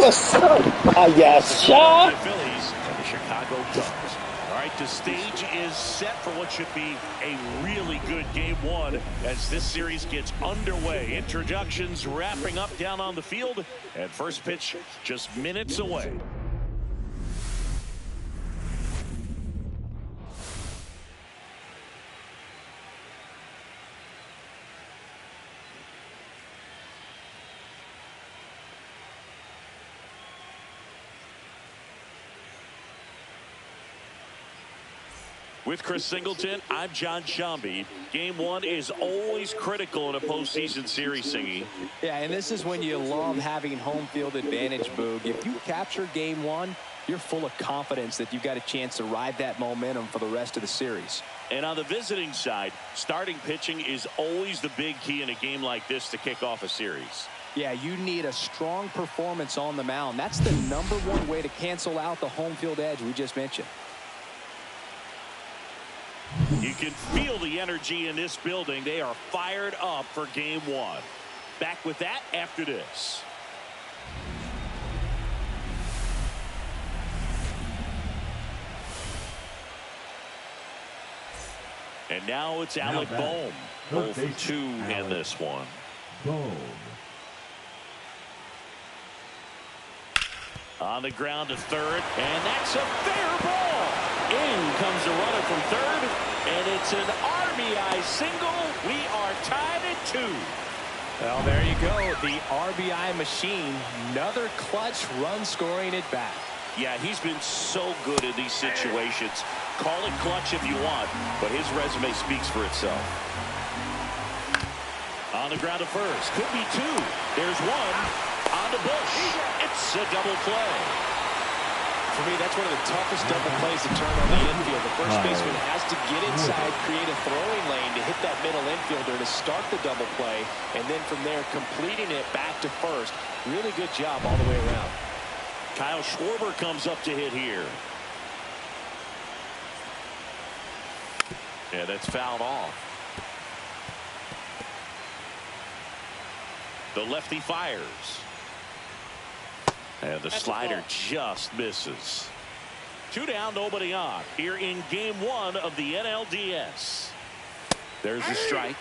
What's up? Yes, Shaw. The Phillies and the Chicago Cubs. All right, the stage is set for what should be a really good game one as this series gets underway. Introductions wrapping up down on the field, and first pitch just minutes away. With Chris Singleton, I'm John Shambi. Game one is always critical in a postseason series, Singy. Yeah, and this is when you love having home field advantage, Boog. If you capture game one, you're full of confidence that you've got a chance to ride that momentum for the rest of the series. And on the visiting side, starting pitching is always the big key in a game like this to kick off a series. Yeah, you need a strong performance on the mound. That's the #1 way to cancel out the home field edge we just mentioned. You can feel the energy in this building. They are fired up for game one. Back with that after this. And now it's Alec Bohm. 0 for 2 in this one. On the ground to third, and that's a fair ball. In comes the runner from third, and it's an RBI single. We are tied at 2. Well, there you go. The RBI machine. Another clutch run scoring at bat. Yeah, he's been so good in these situations. Call it clutch if you want, but his resume speaks for itself. On the ground to first. Could be 2. There's 1. On the Bush. It's a double play. For me, that's one of the toughest double plays to turn on the infield. The first baseman has to get inside, create a throwing lane to hit that middle infielder to start the double play, and then from there completing it back to first. Really good job all the way around. Kyle Schwarber comes up to hit here. Yeah, that's fouled off. The lefty fires. And the slider just misses. 2 down, nobody on. Here in game one of the NLDS. There's a strike.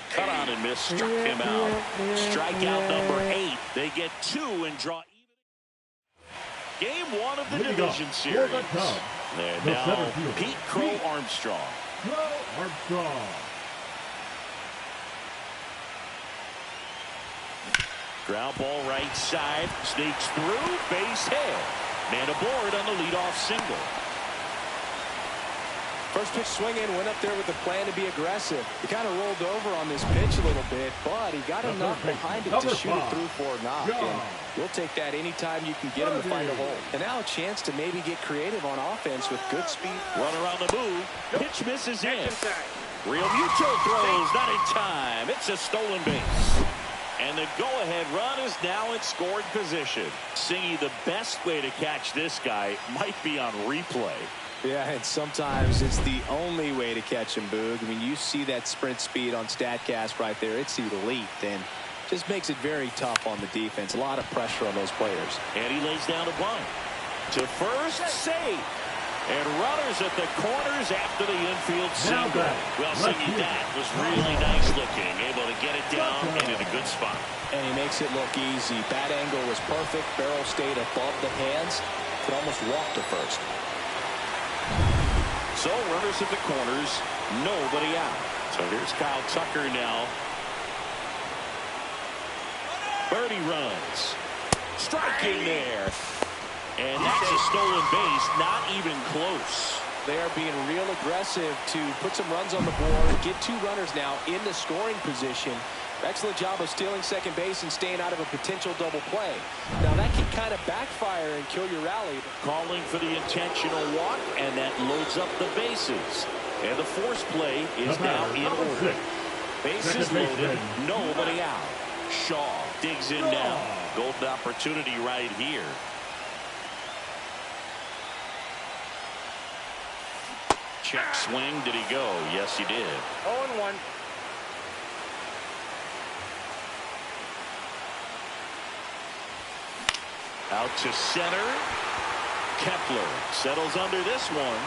Cut on and miss. Struck him out. Strikeout number 8. They get 2 and draw even. Game one of the division series. And now Pete Crow Armstrong. Ground ball right side. Sneaks through. Base hit. Man aboard on the leadoff single. First pitch swinging, went up there with the plan to be aggressive. He kind of rolled over on this pitch a little bit, but he got enough behind it to shoot it through for a knock. And you'll take that anytime you can get him to find a hole. And now a chance to maybe get creative on offense with good speed. Runner on the move. Pitch misses in. Real Muto throws, not in time. It's a stolen base. And the go-ahead run is now in scoring position. Singy, the best way to catch this guy might be on replay. Yeah, and sometimes it's the only way to catch him, Boog. I mean, you see that sprint speed on StatCast right there. It's elite, and just makes it very tough on the defense. A lot of pressure on those players. And he lays down a bunt. To first, save. And runners at the corners after the infield single. Well, Singy, that was really nice looking. Able to get it down and in a good spot. And he makes it look easy. Bat angle was perfect. Barrel stayed above the hands. Could almost walk to first. So runners at the corners, nobody out. So here's Kyle Tucker now. Birdie runs. Strike in there. And that's a stolen base, not even close. They are being real aggressive to put some runs on the board, get 2 runners now in the scoring position. Excellent job of stealing second base and staying out of a potential double play. Now that can kind of backfire and kill your rally. Calling for the intentional walk, and that loads up the bases. And the force play is now in order. Bases loaded, nobody out. Shaw digs in now. Golden opportunity right here. Check swing. Did he go? Yes, he did. 0-1. Out to center. Kepler settles under this one.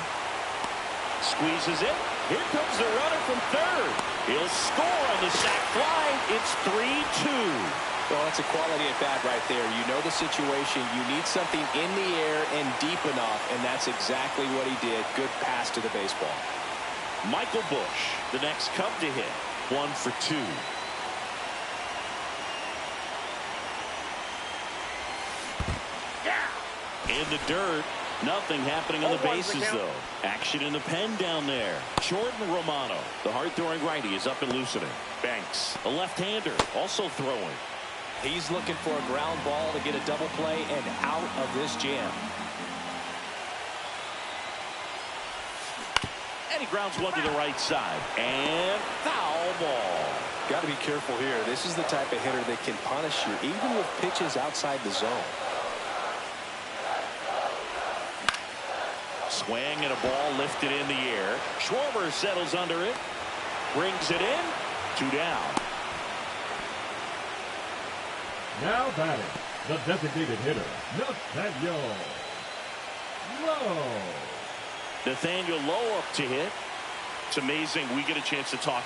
Squeezes it. Here comes the runner from third. He'll score on the sac fly. It's 3-2. Well, that's a quality at bat right there. You know the situation. You need something in the air and deep enough, and that's exactly what he did. Good pass to the baseball. Michael Busch, the next Cub to hit. 1 for 2. In the dirt. Nothing happening on the bases, though. Action in the pen down there. Jordan Romano, the hard-throwing righty, is up and loosening. Banks, a left-hander, also throwing. He's looking for a ground ball to get a double play and out of this jam. And he grounds one to the right side. And foul ball. Got to be careful here. This is the type of hitter that can punish you, even with pitches outside the zone. Swing and a ball lifted in the air. Schwarber settles under it. Brings it in. 2 down. Now batting, the designated hitter, Nathaniel Lowe. Nathaniel Lowe up to hit. It's amazing. We get a chance to talk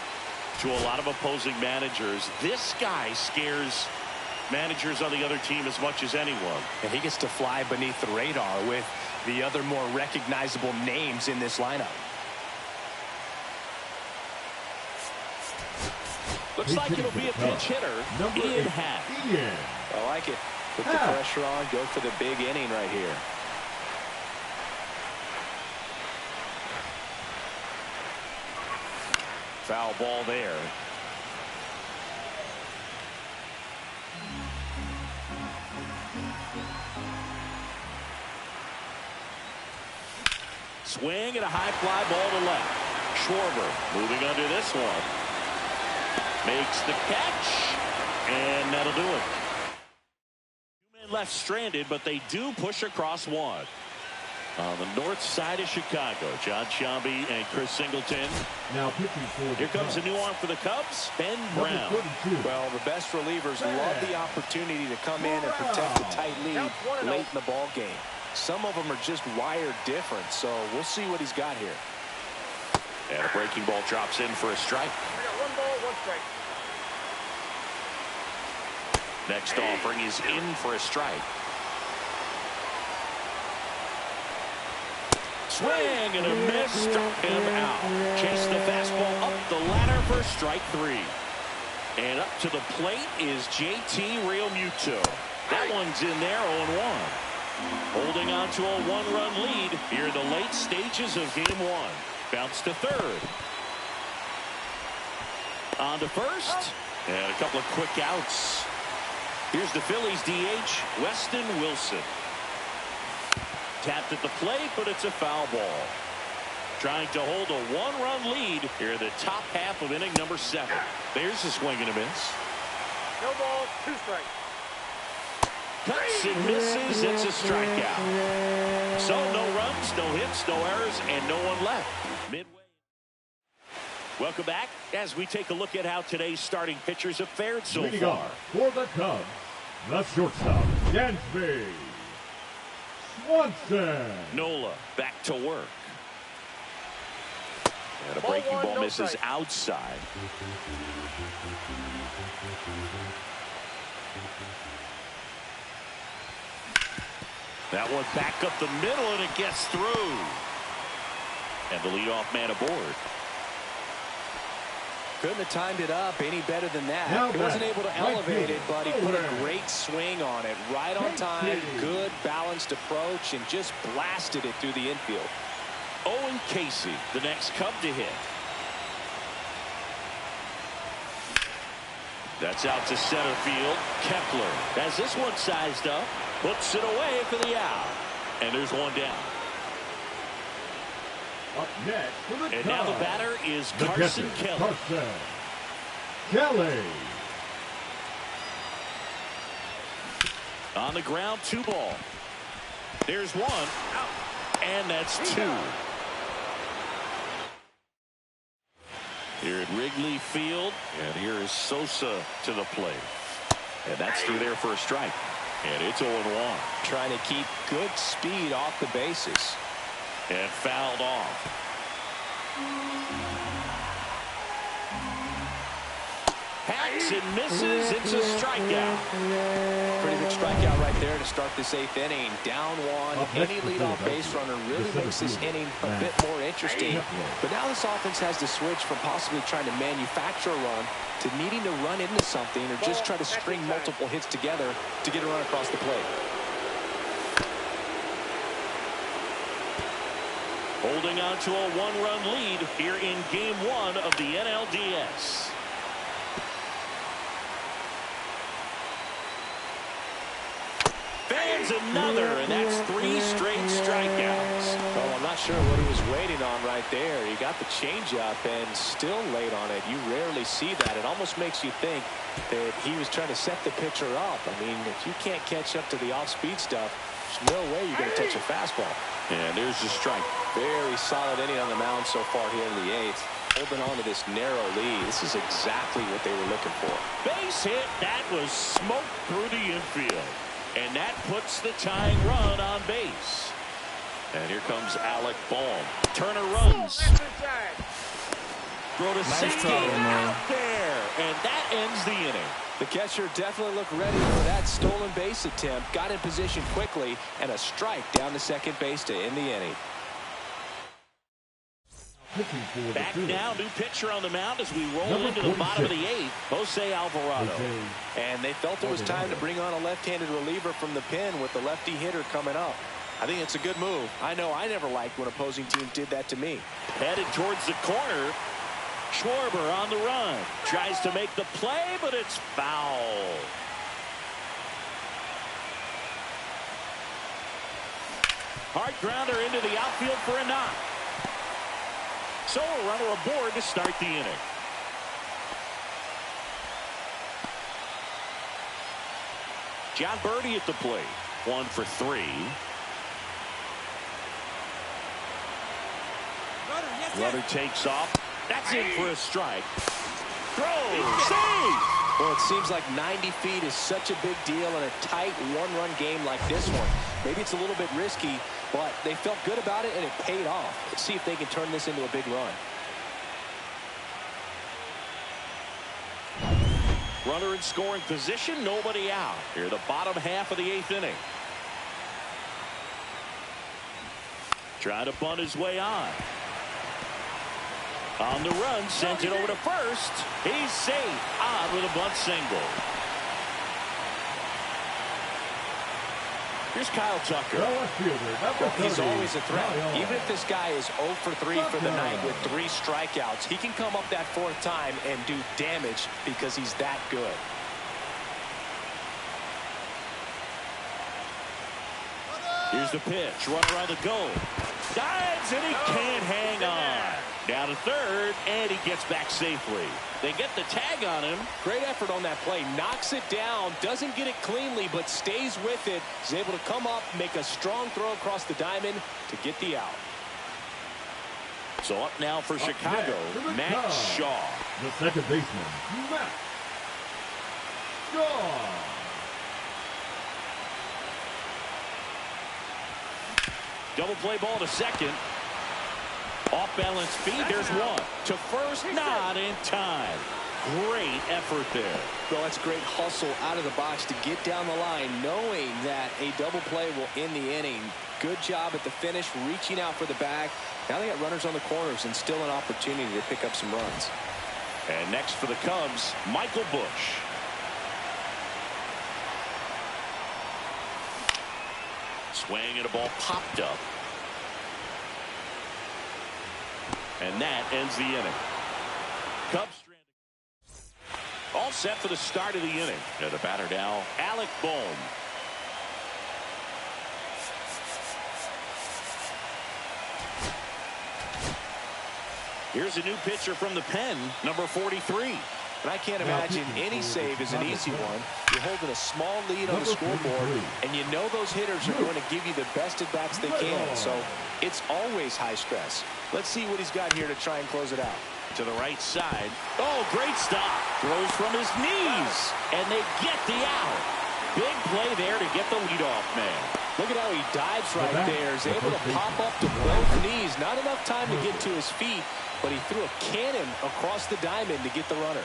to a lot of opposing managers. This guy scares managers on the other team as much as anyone. And he gets to fly beneath the radar with the other more recognizable names in this lineup. Looks like it'll be a pinch hitter. Ian Happ. I like it. Put the pressure on. Go for the big inning right here. Foul ball there. Swing and a high fly ball to left. Schwarber moving under this one. Makes the catch. And that'll do it. 2 men left stranded, but they do push across one. On the north side of Chicago, John Sciambi and Chris Singleton. Now pitching for Here comes a new arm for the Cubs, Ben Brown. Well, the best relievers love the opportunity to come in and protect a tight lead late in the ball game. Some of them are just wired different, so we'll see what he's got here. And a breaking ball drops in for a strike. We got 1 ball, 1 strike. Next offering is in for a strike. Swing and a miss, struck him out. Chase the fastball up the ladder for strike 3. And up to the plate is JT Realmuto. That one's in there, 0-1. Holding on to a 1-run lead here in the late stages of game 1. Bounce to third. On to first. And a couple of quick outs. Here's the Phillies DH, Weston Wilson. Tapped at the plate, but it's a foul ball. Trying to hold a 1-run lead here in the top half of inning number 7. There's a swing and a miss. No ball, 2 strikes. Cuts and misses. It's a strikeout. So no runs, no hits, no errors, and no one left. Midway. Welcome back as we take a look at how today's starting pitchers have fared so far. For the Cubs, the shortstop, Dansby Swanson. Nola back to work. And a breaking ball misses outside. That one back up the middle, and it gets through. And the leadoff man aboard. Couldn't have timed it up any better than that. He wasn't able to elevate it, but he put a great swing on it. Right on time, good balanced approach, and just blasted it through the infield. Owen Casey, the next Cub to hit. That's out to center field. Kepler has this one sized up. Puts it away for the out. And there's one down. Up next for the And now the batter is Carson Kelly. On the ground, 2 ball. There's 1. Out. And that's 2. Here at Wrigley Field, and here is Sosa to the plate. And that's through there for a strike. And it's 0-1. Trying to keep good speed off the bases. And fouled off. Hacks and misses. It's a strikeout. Pretty good strikeout right there to start this 8th inning. Down one. Any leadoff base runner really makes this inning a bit more interesting. But now this offense has to switch from possibly trying to manufacture a run to needing to run into something or just try to string multiple hits together to get a run across the plate. Holding on to a 1-run lead here in Game 1 of the NLDS. Fans another, and that's 3 straight strikeouts. Well, I'm not sure what he was waiting on right there. He got the changeup and still late on it. You rarely see that. It almost makes you think that he was trying to set the pitcher up. I mean, if you can't catch up to the off-speed stuff, there's no way you're going to touch a fastball. And there's the strike. Very solid inning on the mound so far here in the 8th. Holding on to this narrow lead. This is exactly what they were looking for. Base hit. That was smoked through the infield. And that puts the tying run on base. And here comes Alec Bohm. Turner runs. Throw to second out there. And that ends the inning. The catcher definitely looked ready for that stolen base attempt. Got in position quickly. And a strike down to second base to end the inning. Back now, new pitcher on the mound as we roll into the bottom of the 8th, Jose Alvarado. And they felt it was time to bring on a left-handed reliever from the pen with the lefty hitter coming up. I think it's a good move. I know I never liked when opposing teams did that to me. Headed towards the corner. Schwarber on the run. Tries to make the play, but it's foul. Hard grounder into the outfield for a knock. So a runner aboard to start the inning. John Birdie at the plate. 1 for 3. Runner takes off. That's in for a strike. Throw. Save. Well, it seems like 90 feet is such a big deal in a tight one-run game like this one. Maybe it's a little bit risky, but they felt good about it, and it paid off. Let's see if they can turn this into a big run. Runner in scoring position, nobody out. Here, the bottom half of the 8th inning. Trying to bunt his way on. On the run, sends it over to first. He's safe. On with a bunt single. Here's Kyle Tucker. He's always a threat. Even if this guy is 0 for 3 for the night with 3 strikeouts, he can come up that 4th time and do damage because he's that good. Here's the pitch. Runner on the go. Dives, and he can't hang on. Down to third, and he gets back safely. They get the tag on him. Great effort on that play. Knocks it down. Doesn't get it cleanly, but stays with it. Is able to come up, make a strong throw across the diamond to get the out. So up now for Chicago, Matt Shaw. The second baseman, Matt Shaw. Double play ball to second. Off balance feed, there's one. To first, not in time. Great effort there. Well, that's great hustle out of the box to get down the line, knowing that a double play will end the inning. Good job at the finish, reaching out for the bag. Now they got runners on the corners and still an opportunity to pick up some runs. And next for the Cubs, Michael Busch. Swing and a ball popped up. And that ends the inning. Cubs all set for the start of the inning. And the batter now, Alec Bohm. Here's a new pitcher from the pen, number 43. But I can't imagine any save is an easy one. You're holding a small lead on the scoreboard, and you know those hitters are going to give you the best at bats they can. So it's always high stress. Let's see what he's got here to try and close it out. To the right side. Oh, great stop. Throws from his knees. And they get the out. Big play there to get the leadoff man. Look at how he dives right there. He's able to pop up to both knees. Not enough time to get to his feet, but he threw a cannon across the diamond to get the runner.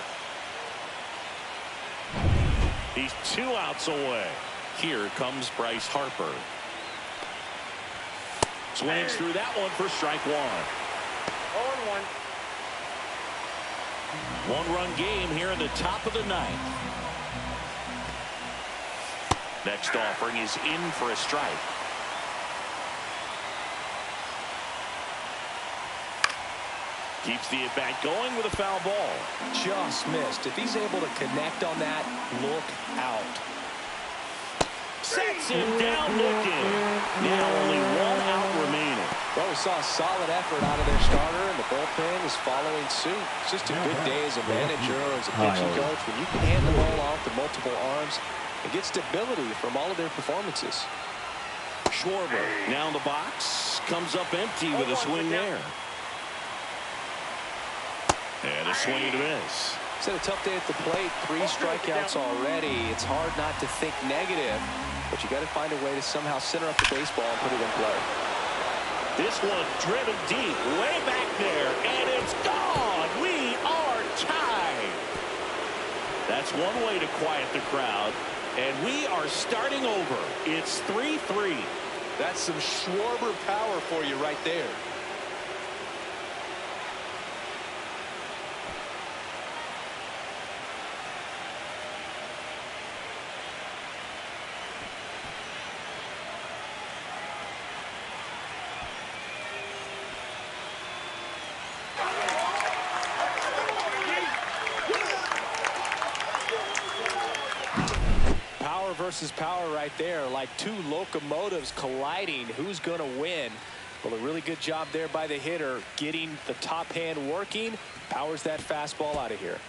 He's 2 outs away. Here comes Bryce Harper. Swings through that one for strike one. 0-1. One-run game here in the top of the ninth. Next offering is in for a strike. Keeps the at-bat going with a foul ball. Just missed. If he's able to connect on that, look out. Sets him down looking. Now only 1 out remaining. Well, we saw a solid effort out of their starter, and the bullpen is following suit. It's just a good day as a manager or as a pitching coach when you can hand the ball off to multiple arms and get stability from all of their performances. Schwarber now in the box. Comes up empty with a swing there. And a swing and a miss. It's had a tough day at the plate. 3 strikeouts already. It's hard not to think negative, but you got to find a way to somehow center up the baseball and put it in play. This one driven deep, way back there, and it's gone. We are tied. That's one way to quiet the crowd, and we are starting over. It's 3-3. That's some Schwarber power for you right there. Versus power right there, like 2 locomotives colliding. Who's going to win? Well, a really good job there by the hitter, getting the top hand working. Powers that fastball out of here.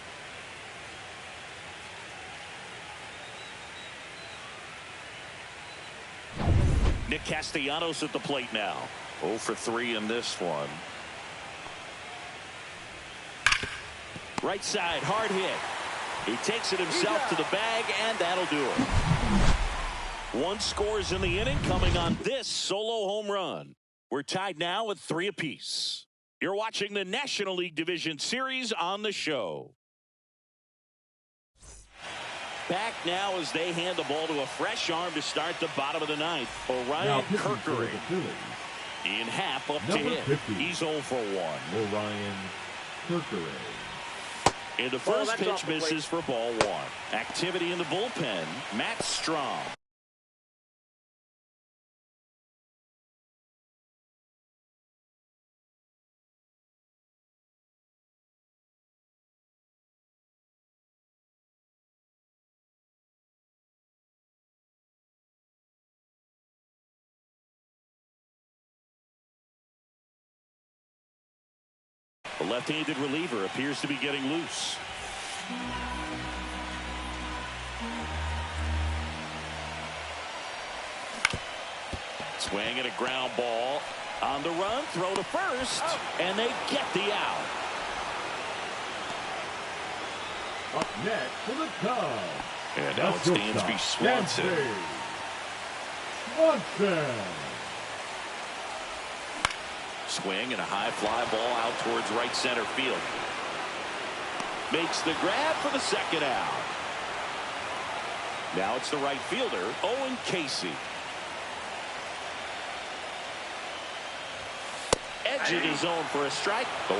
Nick Castellanos at the plate now. 0 for 3 in this one. Right side, hard hit. He takes it himself to the bag, and that'll do it. 1 scores in the inning, coming on this solo home run. We're tied now with 3 apiece. You're watching the National League Division Series on the show. Back now as they hand the ball to a fresh arm to start the bottom of the ninth. Orion Kirkering in half up to hit. 50. He's 0 for 1. Orion Kirkering. And the first pitch misses for ball 1. Activity in the bullpen. Matt Strom. The left-handed reliever appears to be getting loose. Swing and a ground ball. On the run, throw to first, and they get the out. Up next for the Cubs. And now it's Dansby Swanson. Swing and a high fly ball out towards right center field. Makes the grab for the second out. Now it's the right fielder, Owen Casey. Edge in his zone for a strike. 0-1.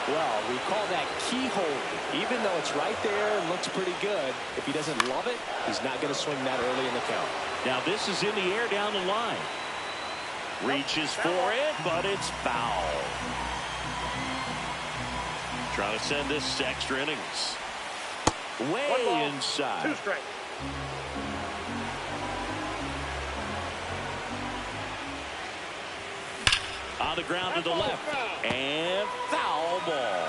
Well, we call that keyhole. Even though it's right there and looks pretty good, if he doesn't love it, he's not going to swing that early in the count. Now this is in the air down the line. Reaches for it, but it's foul. Trying to send this to extra innings. Way inside. 2 strikes. On the ground to the left. And foul ball.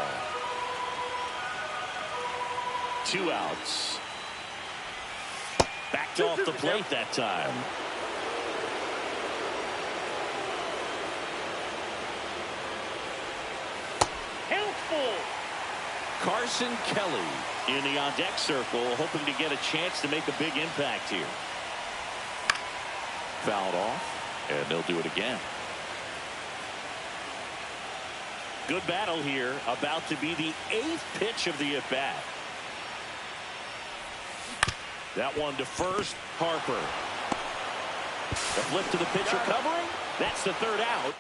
2 outs. Backed off the plate that time. Helpful. Carson Kelly in the on-deck circle, hoping to get a chance to make a big impact here. Fouled off, and they'll do it again. Good battle here, about to be the 8th pitch of the at-bat. That one to first, Harper. The flip to the pitcher covering. That's the 3rd out.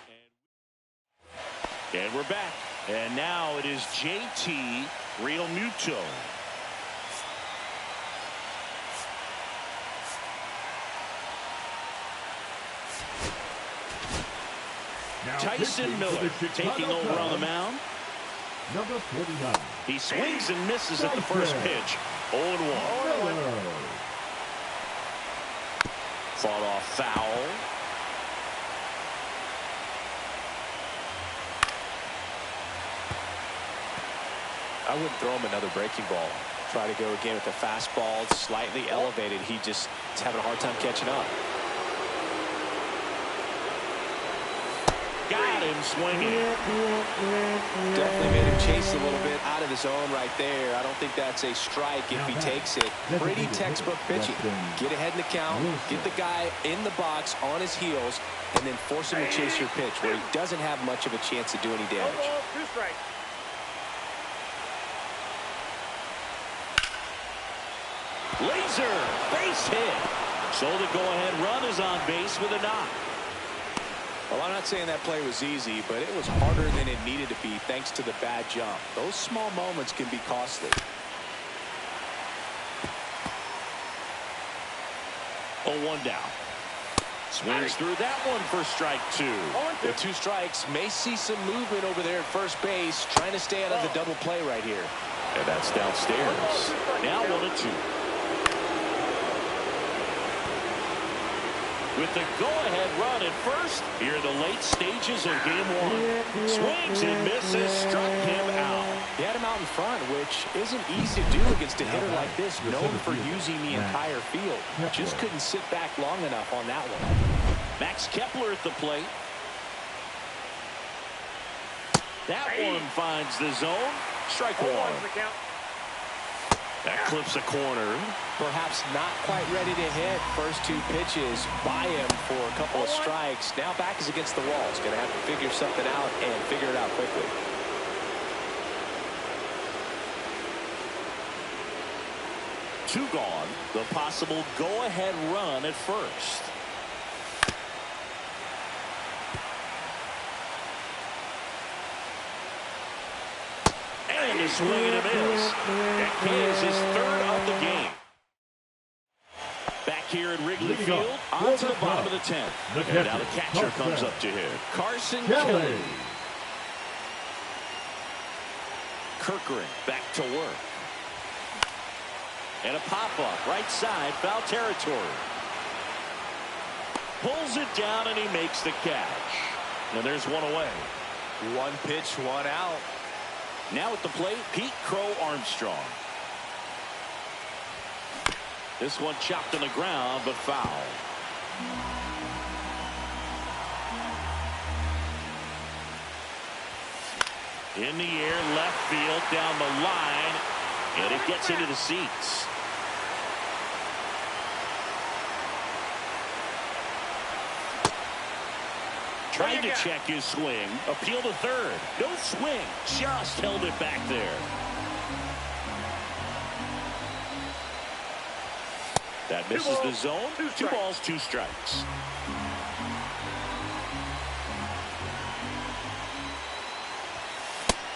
And we're back. And now it is JT Realmuto. Tyson Miller taking over on the mound. Number 49. He swings and misses at the first pitch. 0-1. Fought off foul. I wouldn't throw him another breaking ball. Try to go again with the fastball, slightly elevated. He just is having a hard time catching up. Got him swinging. Definitely made him chase a little bit out of the zone right there. I don't think that's a strike if he takes it. Pretty textbook pitching. Get ahead in the count, get the guy in the box on his heels, and then force him to chase your pitch where he doesn't have much of a chance to do any damage. 2 strikes. Laser base hit. So the go-ahead run is on base with a knock. Well, I'm not saying that play was easy, but it was harder than it needed to be thanks to the bad jump. Those small moments can be costly. 0-1 down. Swings through that one for strike 2. With 2 strikes, may see some movement over there at first base, trying to stay out of the double play right here. And that's downstairs. Now 1-2. With the go-ahead run at first, here in the late stages of game 1. Swings and misses, struck him out. He had him out in front, which isn't easy to do against a hitter like this, known for using the entire field. Just couldn't sit back long enough on that one. Max Kepler at the plate. That one finds the zone. Strike 1. That clips a corner. Perhaps not quite ready to hit. First 2 pitches by him for a couple of strikes. Now back is against the wall. He's going to have to figure something out and figure it out quickly. Two gone. The possible go-ahead run at first. And a swing and a miss. That is his 3rd of the game. Back here at Wrigley Field, on to the bottom of the 10th. And now the catcher comes up to him. Carson Kelly. Kirkering back to work. And a pop-up, right side, foul territory. Pulls it down and he makes the catch. And there's one away. 1 pitch, 1 out. Now at the plate, Pete Crow Armstrong. This one chopped on the ground, but foul. In the air, left field, down the line, and it gets into the seats. Trying to check his swing. Appeal to third. No swing. Just held it back there. That misses the zone. 2 balls, 2 strikes.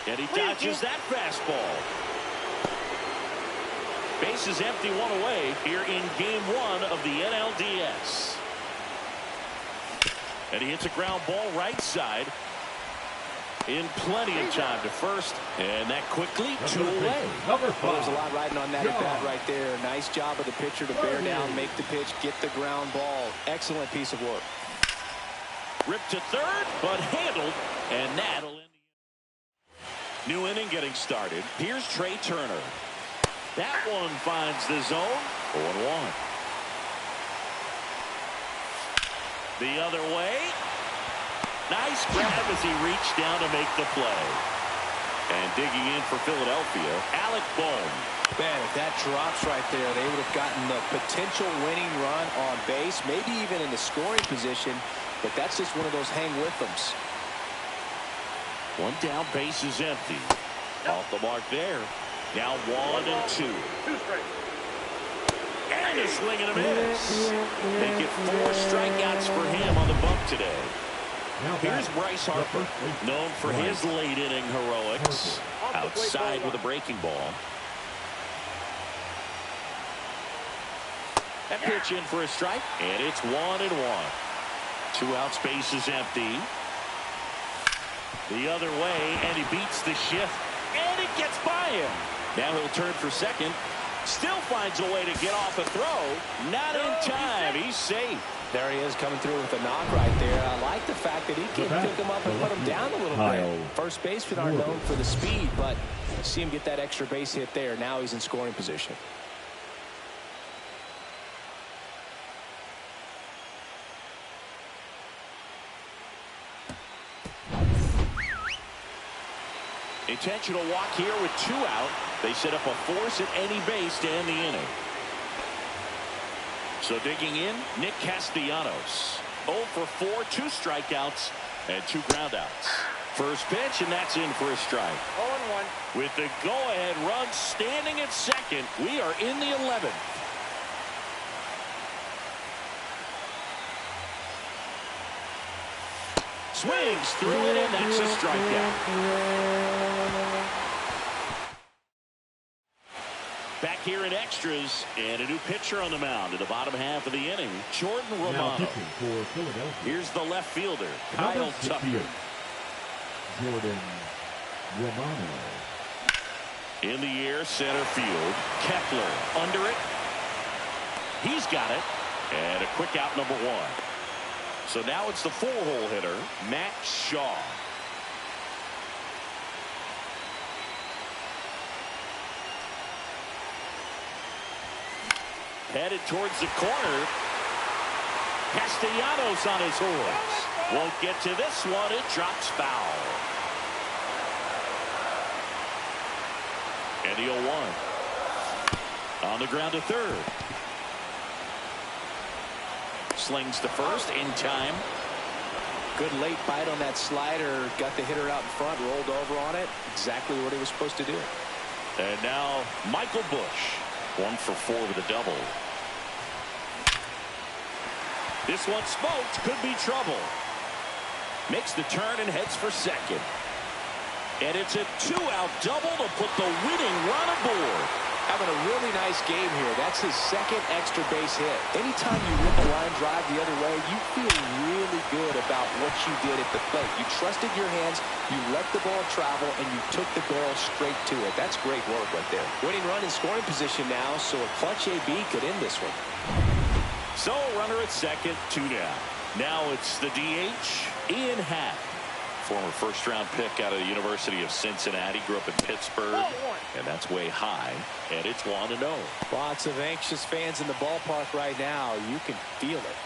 And he dodges that fastball. Base is empty, 1 away here in game 1 of the NLDS. And he hits a ground ball right side in plenty of time to first, and that quickly 2 away. Well, there's a lot riding on that at bat right there. Nice job of the pitcher to bear down, make the pitch, get the ground ball. Excellent piece of work. Ripped to third, but handled, and that'll end the new inning getting started. Here's Trey Turner. That one finds the zone. 0-1. The other way. Nice grab as he reached down to make the play. And digging in for Philadelphia, Alec Bohm. Man, if that drops right there, they would have gotten the potential winning run on base, maybe even in the scoring position, but that's just one of those hang with thems. One down, base is empty. Off the mark there. Now 1-2. 2 strikes. And a swing and a miss. Make it 4 strikeouts for him on the bump today. Here's Bryce Harper, known for his late inning heroics. Outside with a breaking ball. That pitch in for a strike, and it's 1-1. 2 outs, base is empty. The other way, and he beats the shift, and it gets by him. Now he'll turn for second. Still finds a way to get off a throw. Not in time. He's safe. There he is coming through with a knock right there. I like the fact that he can pick him up and put him down a little bit. First basemen are known for the speed, but see him get that extra base hit there. Now he's in scoring position. Intentional walk here with 2 out. They set up a force at any base to end the inning. So digging in, Nick Castellanos. 0 for 4, 2 strikeouts, and 2 groundouts. First pitch, and that's in for a strike. 0-1. With the go-ahead run standing at second, we are in the 11th. Swings through it, and that's a strikeout. Back here in extras, and a new pitcher on the mound in the bottom half of the inning, Jordan Romano. Here's the left fielder, Kyle Tucker. Jordan Romano. In the air, center field, Kepler under it. He's got it, and a quick out, number 1. So now it's the 4-hole hitter, Matt Shaw. Headed towards the corner. Castellanos on his horse. Won't get to this one. It drops foul. And the 0-1. On the ground to third. Slings to first in time. Good late bite on that slider. Got the hitter out in front, rolled over on it. Exactly what he was supposed to do. And now Michael Busch. 1 for 4 with a double. This one smoked. Could be trouble. Makes the turn and heads for second. And it's a 2-out double to put the winning run aboard. Having a really nice game here. That's his second extra base hit. Anytime you rip a line drive the other way, you feel really good about what you did at the plate. You trusted your hands, you let the ball travel, and you took the barrel straight to it. That's great work right there. Winning run in scoring position now, so a clutch AB could end this one. So a runner at second, 2 down. Now it's the DH, Ian Happ. Former first-round pick out of the University of Cincinnati. Grew up in Pittsburgh, and that's way high. And it's 1-0. Lots of anxious fans in the ballpark right now. You can feel it.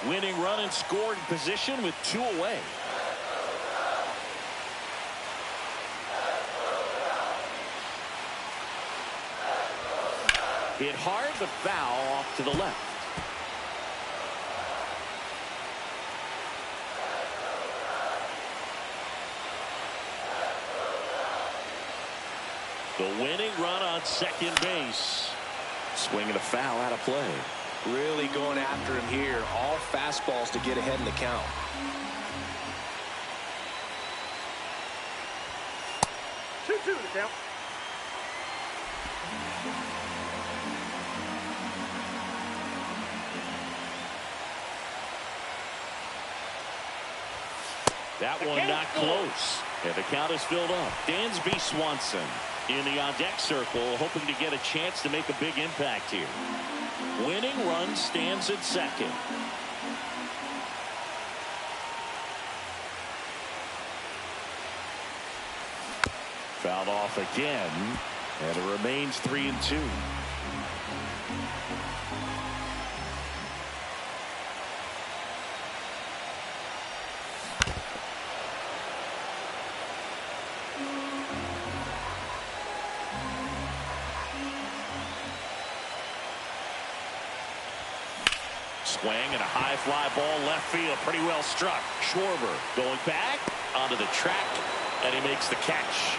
Winning run in scoring position with 2 away. Hit hard, but foul off to the left. The winning run on second base. Swinging a foul out of play. Really going after him here. All fastballs to get ahead in the count. Two the count. That one not close. And the count is filled up. Dansby Swanson in the on-deck circle, hoping to get a chance to make a big impact here. Winning run stands at second. Fouled off again, and it remains 3-2. Swing and a high fly ball left field. Pretty well struck. Schwarber going back onto the track, and he makes the catch.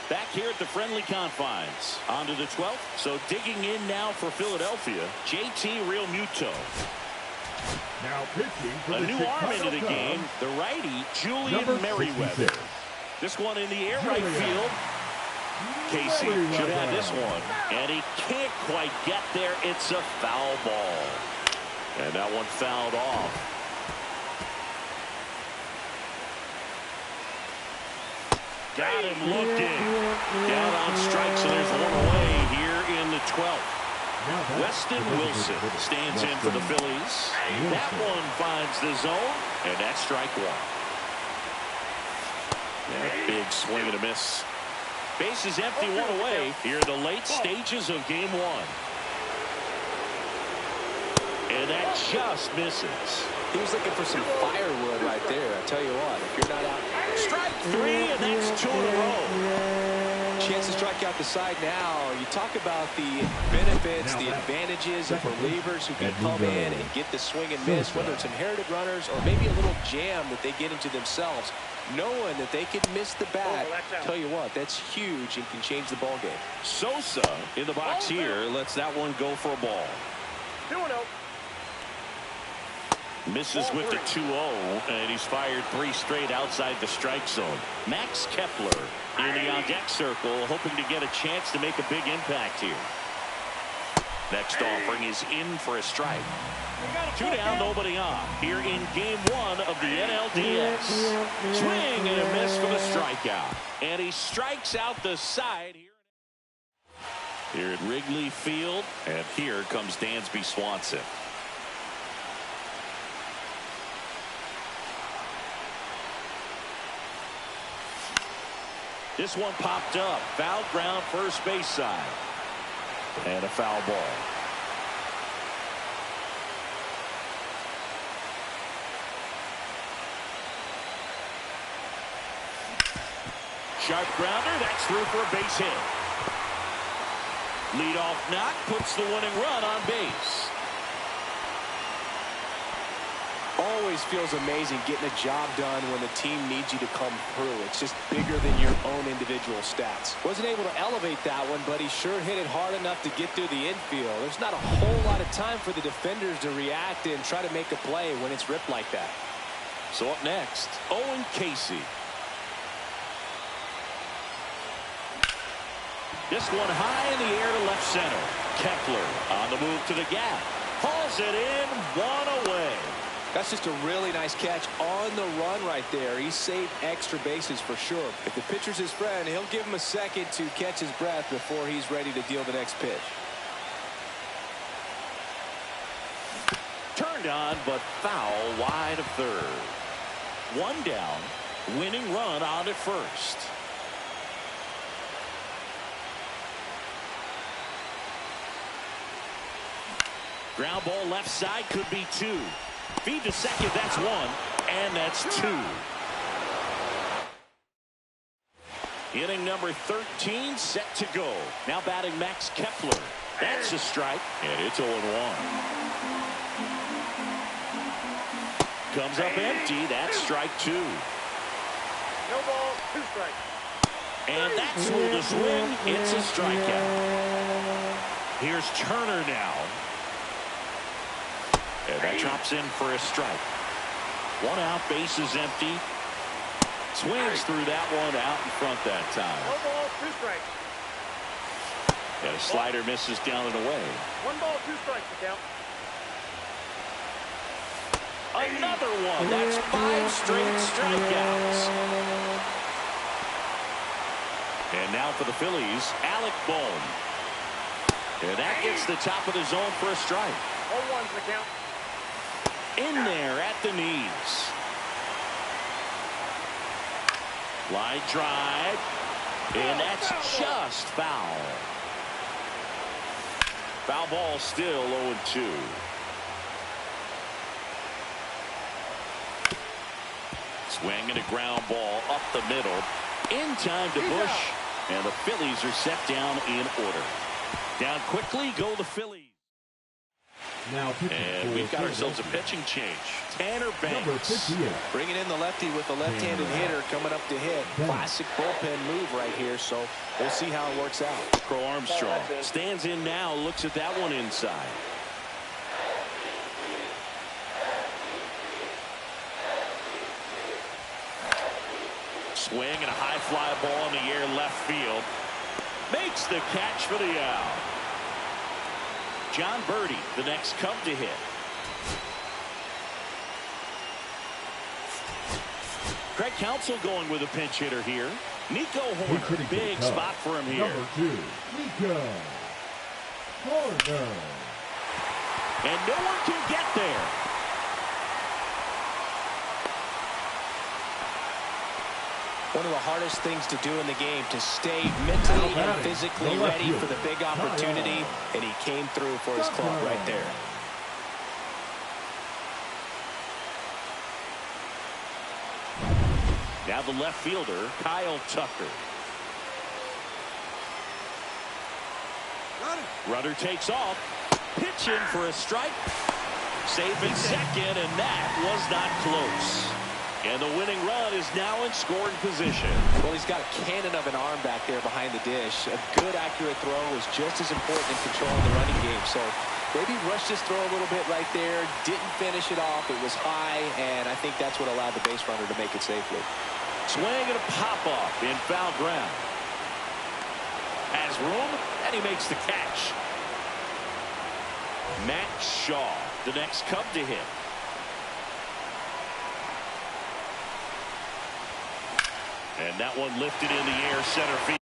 Back here at the friendly confines. Onto the 12th. So digging in now for Philadelphia, JT Realmuto. Now pitching for A the new Chicago arm into the Cubs, game. The righty, Julian number Merriweather. 66. This one in the air right field. Casey should have this one. And he can't quite get there. It's a foul ball. And that one fouled off. Got him looking. Down on strikes, so there's one away here in the 12th. Weston Wilson stands in for the Phillies. That one finds the zone, and that's strike one. And a big swing and a miss. Base is empty, one away here in the late stages of game one. And that just misses. He was looking for some firewood right there. I tell you what, if you're not out. Strike three, and that's two in a row. Chance to strike out the side now. You talk about the benefits, the advantages of relievers who can come in and get the swing and miss, whether it's inherited runners or maybe a little jam that they get into themselves. Knowing that they can miss the bat, tell you what, that's huge and can change the ball game. Sosa in the box here lets that one go for a ball. 2-0. Misses with the 2-0, and he's fired 3 straight outside the strike zone. Max Kepler in the on-deck circle, hoping to get a chance to make a big impact here. Next offering is in for a strike. 2 down, nobody on. Here in game 1 of the NLDS. Swing and a miss for the strikeout. And he strikes out the side here at Wrigley Field. And here comes Dansby Swanson. This one popped up. Foul ground first base side. And a foul ball. Sharp grounder. That's through for a base hit. Leadoff knock puts the winning run on base. Always feels amazing getting a job done when the team needs you to come through. It's just bigger than your own individual stats. Wasn't able to elevate that one, but he sure hit it hard enough to get through the infield. There's not a whole lot of time for the defenders to react and try to make a play when it's ripped like that. So up next, Owen Casey. This one high in the air to left center. Kepler on the move to the gap. Hauls it in, one away. That's just a really nice catch on the run right there. He saved extra bases for sure. If the pitcher's his friend, he'll give him a second to catch his breath before he's ready to deal the next pitch. Turned on, but foul wide of third. 1 down, winning run on at first. Ground ball left side, could be 2. Feed to second, that's 1, and that's 2. Inning number 13 set to go. Now batting Max Kepler. That's a strike, and it's 0-1. Comes up empty, that's strike 2. No ball, 2 strikes. And that's ruled a swing, it's a strikeout. Here's Turner now. And that drops in for a strike. 1 out, base is empty. Swings through that one out in front that time. No ball, 2 strikes. And a slider misses down and away. 1 ball, 2 strikes to count. Another one. That's 5 straight strikeouts. And now for the Phillies, Alec Bohm. And that gets the top of the zone for a strike. 0-1 to the count. In there at the knees. Line drive. And that's just foul. Foul ball still 0-2. Swing and a ground ball up the middle. In time to Bush. And the Phillies are set down in order. Down quickly go the Phillies. Now pitching And for we've got ourselves a Philadelphia. pitching change. Tanner Number Banks. 58. Bringing in the lefty with the left-handed hitter coming up to hit. Classic bullpen move right here, so we'll see how it works out. Crow Armstrong stands in now, looks at that one inside. Swing and a high fly ball in the air left field. Makes the catch for the out. John Birdie, the next Cub to hit. Craig Counsell going with a pinch hitter here. Nico Horner, big spot for him here. Number 2, Nico Horner. And no one can get there. One of the hardest things to do in the game, to stay mentally and physically ready for the big opportunity, and he came through for his club right there. Now the left fielder, Kyle Tucker. Runner takes off. Pitch in for a strike. Safe in second, and that was not close. And the winning run is now in scoring position. Well, he's got a cannon of an arm back there behind the dish. A good, accurate throw is just as important in controlling the running game. So maybe rushed his throw a little bit right there. Didn't finish it off. It was high, and I think that's what allowed the base runner to make it safely. Swing and a pop-off in foul ground. Has room, and he makes the catch. Matt Shaw, the next Cub to hit. And that one lifted in the air, center field.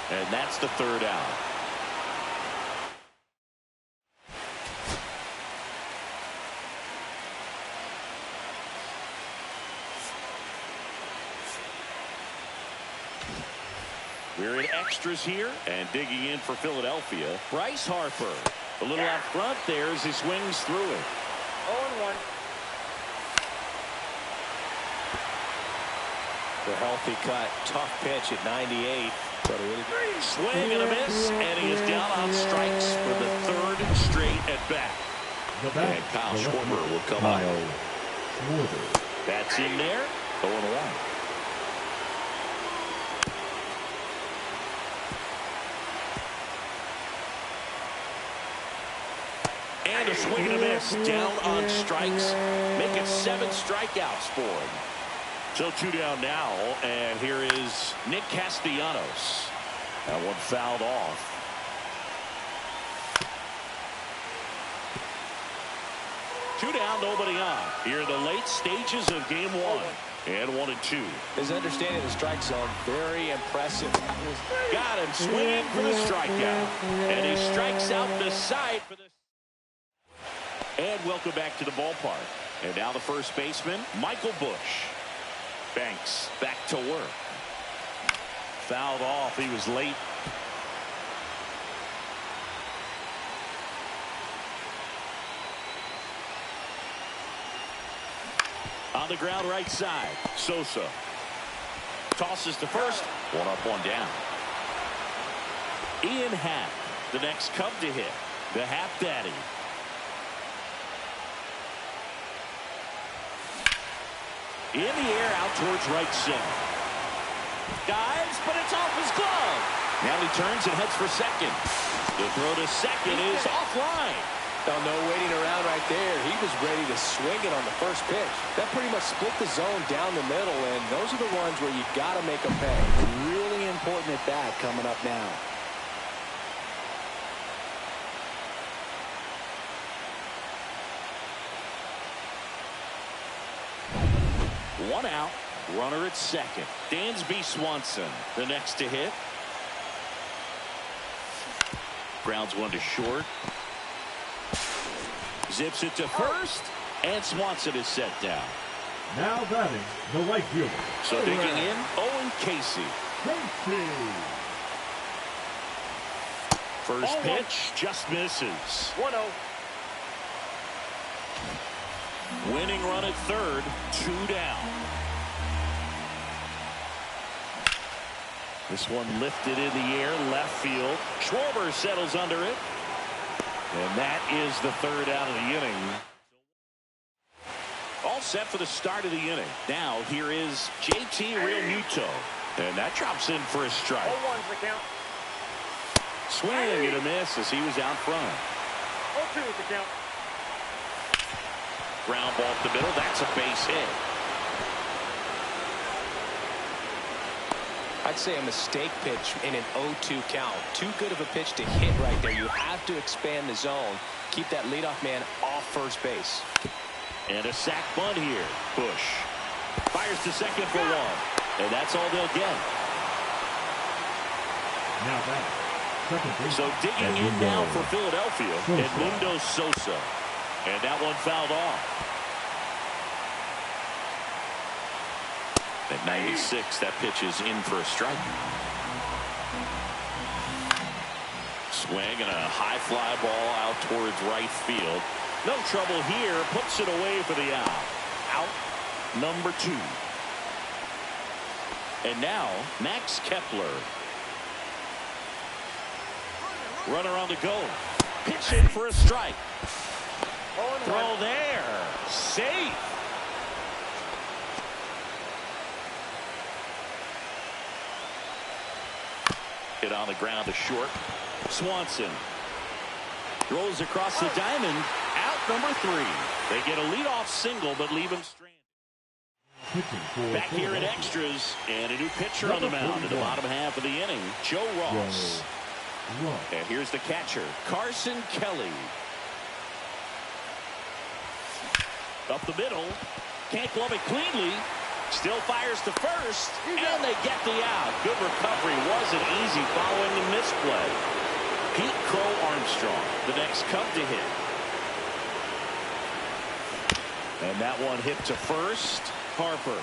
And that's the third out. We're in extras here, and digging in for Philadelphia, Bryce Harper. A little out front there as he swings through it. 0-1. The healthy cut, tough pitch at 98. Swing and a miss, and he is down on strikes for the third straight at bat. And Kyle Schwarber will come on. That's in there, 0-1. And a swing and a miss, down on strikes. Make it 7 strikeouts for him. So 2 down now, and here is Nick Castellanos. That one fouled off. Two down, nobody on. Here in the late stages of game 1. And 1-2. His understanding of the strike zone, very impressive. Got him swinging for the strikeout. And he strikes out the side for the... And welcome back to the ballpark. And now the first baseman, Michael Busch. Banks back to work. Fouled off. He was late. On the ground right side. Sosa. Tosses to first. 1 up, 1 down. Ian Happ, the next Cub to hit. The Happ Daddy. In the air out towards right center. Dives, but it's off his glove. Now he turns and heads for second. The throw to second is offline. Oh, no waiting around right there. He was ready to swing it on the first pitch. That pretty much split the zone down the middle, and those are the ones where you got to make them pay. Really important at bat coming up now. One out, runner at second. Dansby Swanson, the next to hit. Grounds one to short. Zips it to first, and Swanson is set down. Now batting, the right fielder. So digging in, Owen Casey. First pitch, just misses. 1-0. Winning run at third, 2 down. This one lifted in the air, left field. Schwarber settles under it. And that is the third out of the inning. All set for the start of the inning. Now here is JT Realmuto. And that drops in for a strike. 0-1's the count. Swing and a miss as he was out front. 0-2 is the count. Ground ball up the middle. That's a base hit. I'd say a mistake pitch in an 0-2 count. Too good of a pitch to hit right there. You have to expand the zone. Keep that leadoff man off first base. And a sac bunt here. Busch fires to second for 1. And that's all they'll get. Now back. Second base. So digging in now for Philadelphia, Edmundo Sosa. And that one fouled off. At 96, that pitch is in for a strike. Swing and a high fly ball out towards right field. No trouble here. Puts it away for the out. Out number 2. And now, Max Kepler. Runner on the go. Pitch in for a strike. Throw there. Safe. Hit on the ground to short. Swanson rolls across the diamond. Out number 3. They get a leadoff single, but leave him stranded. Back here in extras, and a new pitcher on the mound in the bottom half of the inning, Joe Ross. And here's the catcher, Carson Kelly. Up the middle. Can't glove it cleanly. Still fires to first, and they get the out. Good recovery. Wasn't easy following the misplay. Pete Crow Armstrong, the next Cub to hit. And that one hit to first. Harper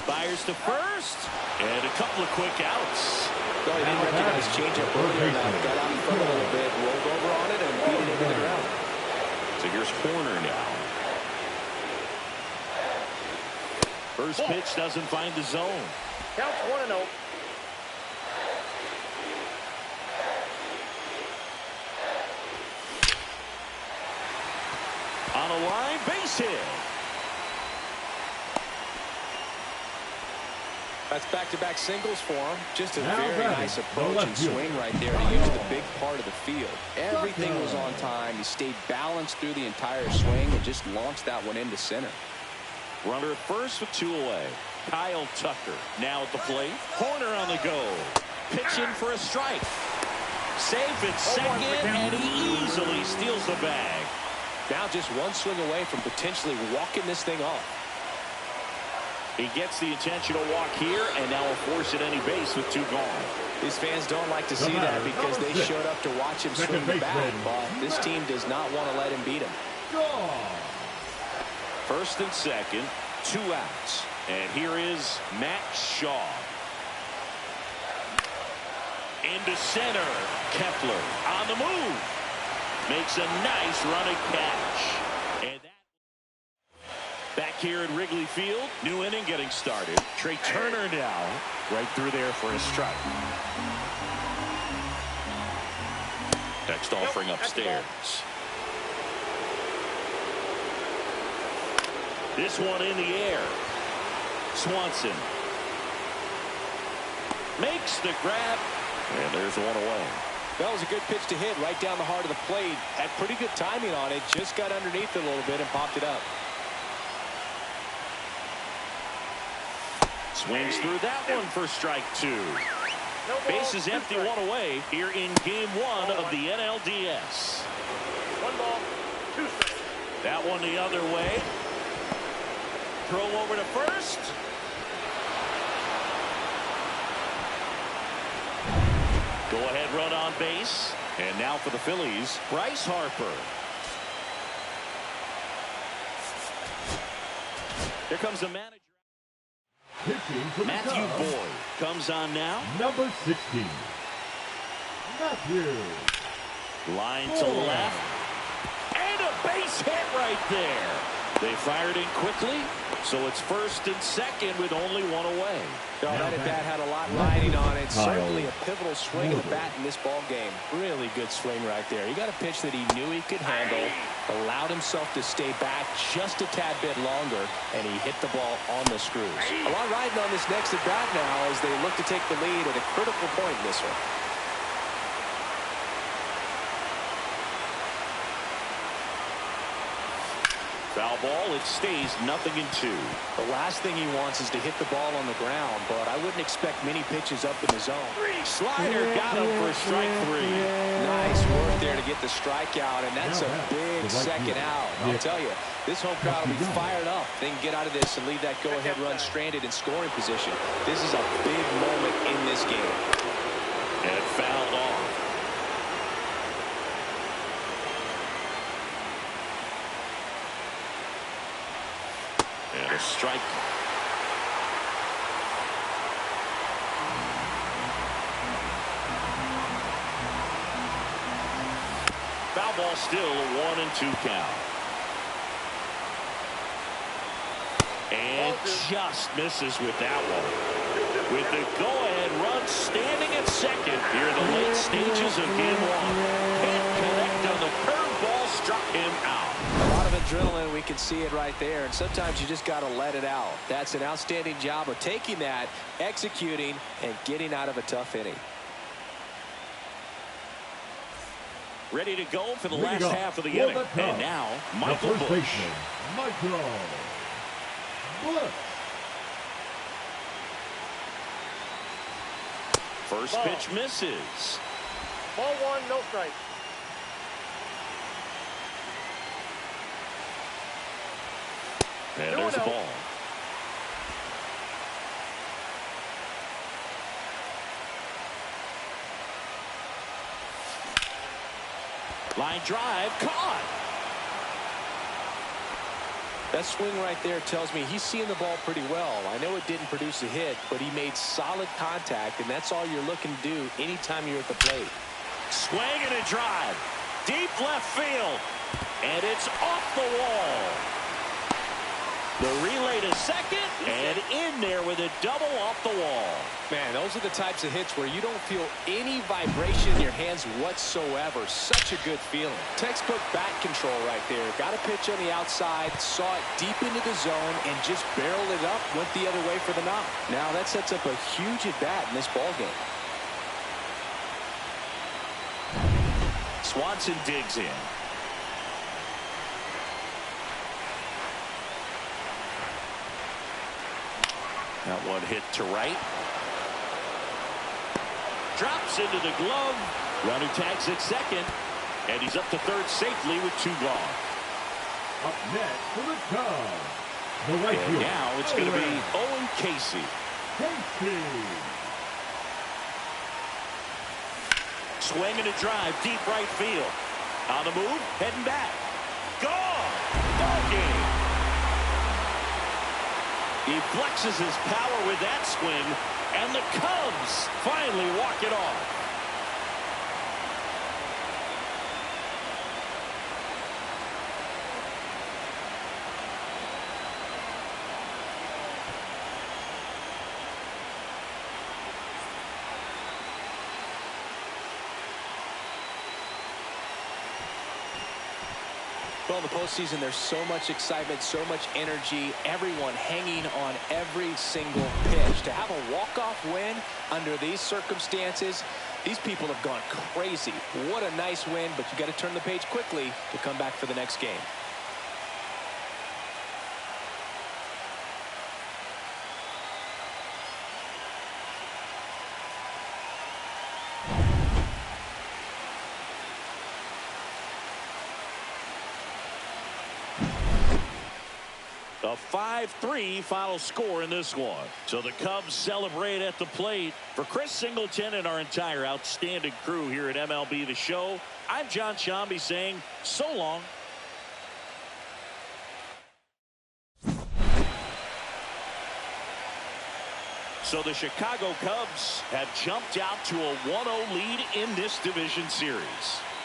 fires to first, and a couple of quick outs. Well, he didn't recognize changeup earlier. Now he got out in front a little bit, rolled over on it, and beat it into the ground. So here's Horner now. First pitch doesn't find the zone. Counts 1-0. On a line, base hit. That's back-to-back singles for him. Just a Now very batting, nice the approach left and fielder. swing right there to use the big part of the field. Everything was on time. He stayed balanced through the entire swing and just launched that one into center. Runner at first with 2 away. Kyle Tucker now at the plate. Horner on the go. Pitching for a strike. Safe at second, and he easily steals the bag. Now just one swing away from potentially walking this thing off. He gets the intentional walk here, and now will force at any base with 2 gone. These fans don't like to see that because they showed up to watch him swing the bat, but this team does not want to let him beat him. First and second, 2 outs. And here is Matt Shaw. Into center. Kepler on the move. Makes a nice running catch. And that back here at Wrigley Field. New inning getting started. Trey Turner now. Right through there for a strike. Next offering upstairs. This one in the air. Swanson makes the grab, and there's one away. That was a good pitch to hit right down the heart of the plate. Had pretty good timing on it. Just got underneath it a little bit and popped it up. Swings through that one for strike 2. Bases empty, 1 away here in game 1 of the NLDS. 1 ball, 2 strikes. That one the other way. Throw over to first. Go ahead run on base. And now for the Phillies, Bryce Harper. Here comes the manager. Pitching for the Matthew Cubs, Boyd comes on now. number 16. Matthew. Line to left. And a base hit right there. They fired in quickly, so it's first and second with only 1 away. That at bat had a lot riding on it. Certainly a pivotal swing of the bat in this ball game. Really good swing right there. He got a pitch that he knew he could handle, allowed himself to stay back just a tad bit longer, and he hit the ball on the screws. A lot riding on this next at bat now as they look to take the lead at a critical point in this one. Foul ball, it stays 0-2. The last thing he wants is to hit the ball on the ground, but I wouldn't expect many pitches up in the zone. Slider got him for strike 3. Nice work there to get the strikeout, and that's a big second out. I'll tell you, this home crowd will be fired up. They can get out of this and leave that go-ahead run stranded in scoring position. This is a big moment in this game. And fouled off. And a strike. Foul ball still a 1-2 count. And just misses with that one. With the go-ahead run standing at second here in the late stages of game 1. Can't connect on the curveball, struck him out. A lot of adrenaline, we can see it right there, and sometimes you just got to let it out. That's an outstanding job of taking that, executing, and getting out of a tough inning. Ready to go for the last half of the inning. And now, Michael the first Busch. baseman, Michael Busch. First pitch misses. Ball 1, no strike. And there's a ball. Line drive, caught. That swing right there tells me he's seeing the ball pretty well. I know it didn't produce a hit, but he made solid contact, and that's all you're looking to do anytime you're at the plate. Swing and a drive. Deep left field. And it's off the wall. The relay to second, and in there with a double off the wall. Man, those are the types of hits where you don't feel any vibration in your hands whatsoever. Such a good feeling. Textbook bat control right there. Got a pitch on the outside, saw it deep into the zone, and just barreled it up, went the other way for the knock. Now that sets up a huge at-bat in this ballgame. Swanson digs in. That one hit to right. Drops into the glove. Runner tags at second. And he's up to third safely with 2 gone. Up next for the Cubs, the right And fielder, now it's going to be Owen Casey. Swing and a drive, deep right field. On the move, heading back. Gone! Ball game! He flexes his power with that swing, and the Cubs finally walk it off. Well, in the postseason, there's so much excitement, so much energy, everyone hanging on every single pitch. To have a walk-off win under these circumstances, these people have gone crazy. What a nice win, but you got to turn the page quickly to come back for the next game. A 5-3 final score in this one. So the Cubs celebrate at the plate. For Chris Singleton and our entire outstanding crew here at MLB The Show, I'm John Shambi saying so long. So the Chicago Cubs have jumped out to a 1-0 lead in this division series.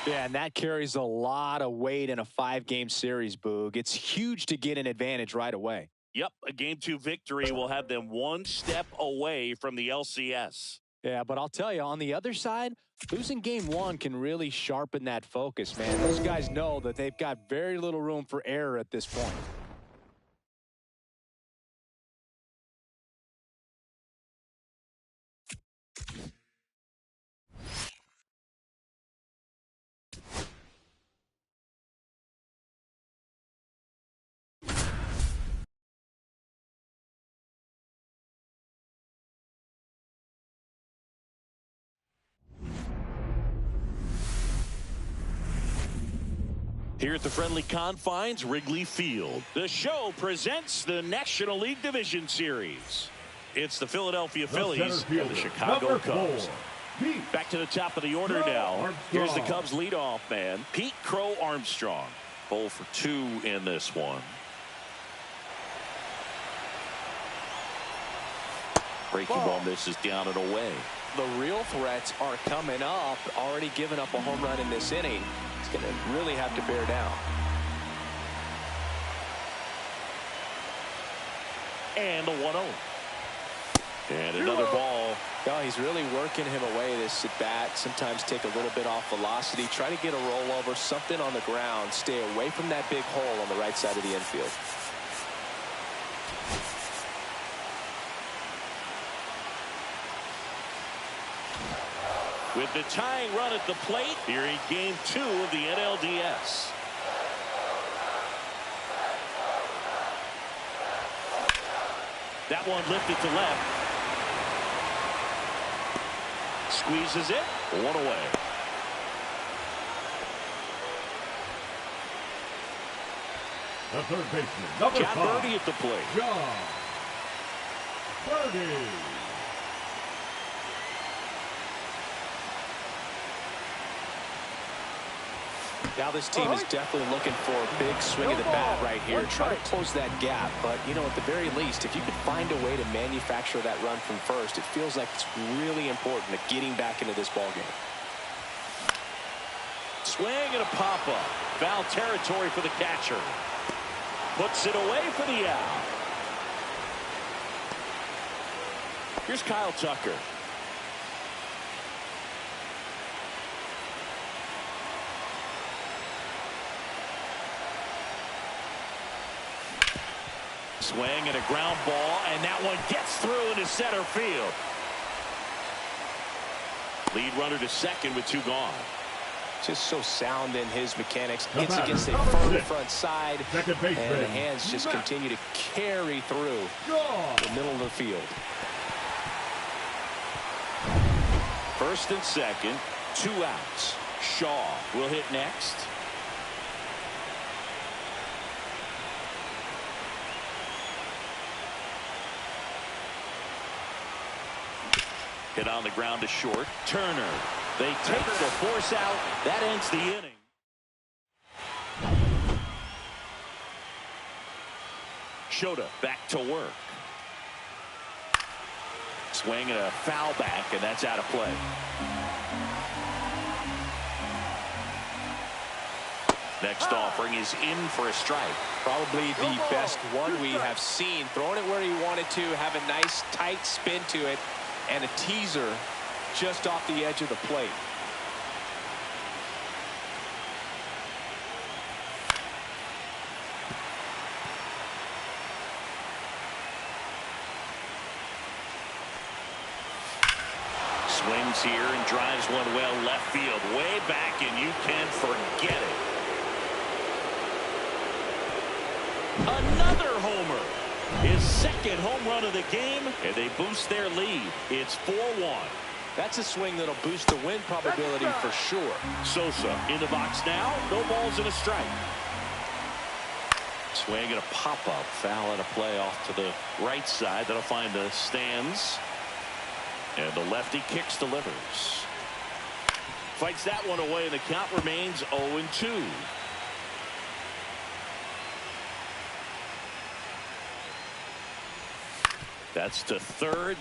Yeah, and that carries a lot of weight in a 5-game series, Boog. It's huge to get an advantage right away. Yep, a Game 2 victory will have them one step away from the LCS. Yeah, but I'll tell you, on the other side, losing Game 1 can really sharpen that focus, man. Those guys know that they've got very little room for error at this point. Here at the friendly confines, Wrigley Field, the show presents the National League Division Series. It's the Philadelphia Phillies and the Chicago Cubs. Back to the top of the order now. Here's the Cubs leadoff man, Pete Crow Armstrong. 0 for 2 in this one. Breaking ball misses down and away. The real threats are coming up. Already given up a home run in this inning. It's going to really have to bear down. And the 1-0. And another ball. Oh, he's really working him away this at bat. Sometimes take a little bit off velocity. Try to get a rollover, something on the ground. Stay away from that big hole on the right side of the infield. With the tying run at the plate, here in Game 2 of the NLDS. That one lifted to left. Squeezes it. 1 away. The third baseman, number John 5. Birdie at the plate. John Birdie. Now this team is definitely looking for a big swing of the bat right here. Try to close that gap, but, you know, at the very least, if you could find a way to manufacture that run from first, it feels like it's really important to getting back into this ballgame. Swing and a pop-up. Foul territory for the catcher. Puts it away for the out. Here's Kyle Tucker. Swing and a ground ball, and that one gets through into center field. Lead runner to second with 2 gone. Just so sound in his mechanics. Hits against a firm front side, and the hands just continue to carry through the middle of the field. First and second, 2 outs. Shaw will hit next. Hit on the ground to short. Turner. They take the force out. That ends the inning. Shota back to work. Swing and a foul back, and that's out of play. Next offering is in for a strike. Probably the best one we have seen. Throwing it where he wanted to, have a nice tight spin to it, and a teaser just off the edge of the plate. Swings here and drives one well left field, way back, and you can forget it. Another homer. His second home run of the game, and they boost their lead. It's 4-1. That's a swing that'll boost the win probability for sure. Sosa in the box now. No balls and a strike. Swing and a pop-up. Foul and a play off to the right side. That'll find the stands. And the lefty kicks, delivers. Fights that one away, and the count remains 0-2. That's to third.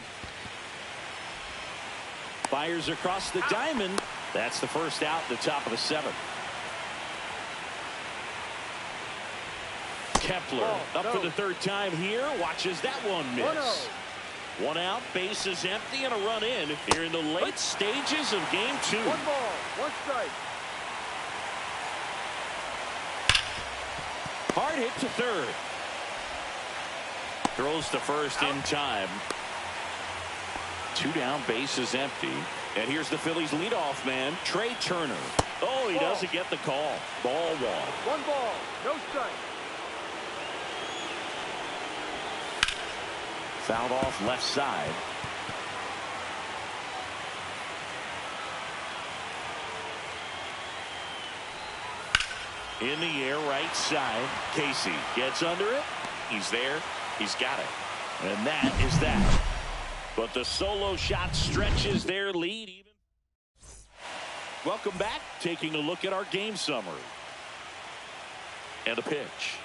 Fires across the diamond. That's the first out in the top of the 7th. Kepler up for the 3rd time here. Watches that one miss. 1 out, base is empty, and a run in here in the late stages of game 2. 1 ball, 1 strike. Hard hit to third. Throws to first in time. 2 down, base is empty. And here's the Phillies leadoff man, Trey Turner. Oh, he doesn't get the call. Ball 1. 1 ball, no strike. Fouled off left side. In the air, right side. Casey gets under it. He's there. He's got it. And that is that. But the solo shot stretches their lead even. Welcome back. Taking a look at our game summary. And a pitch.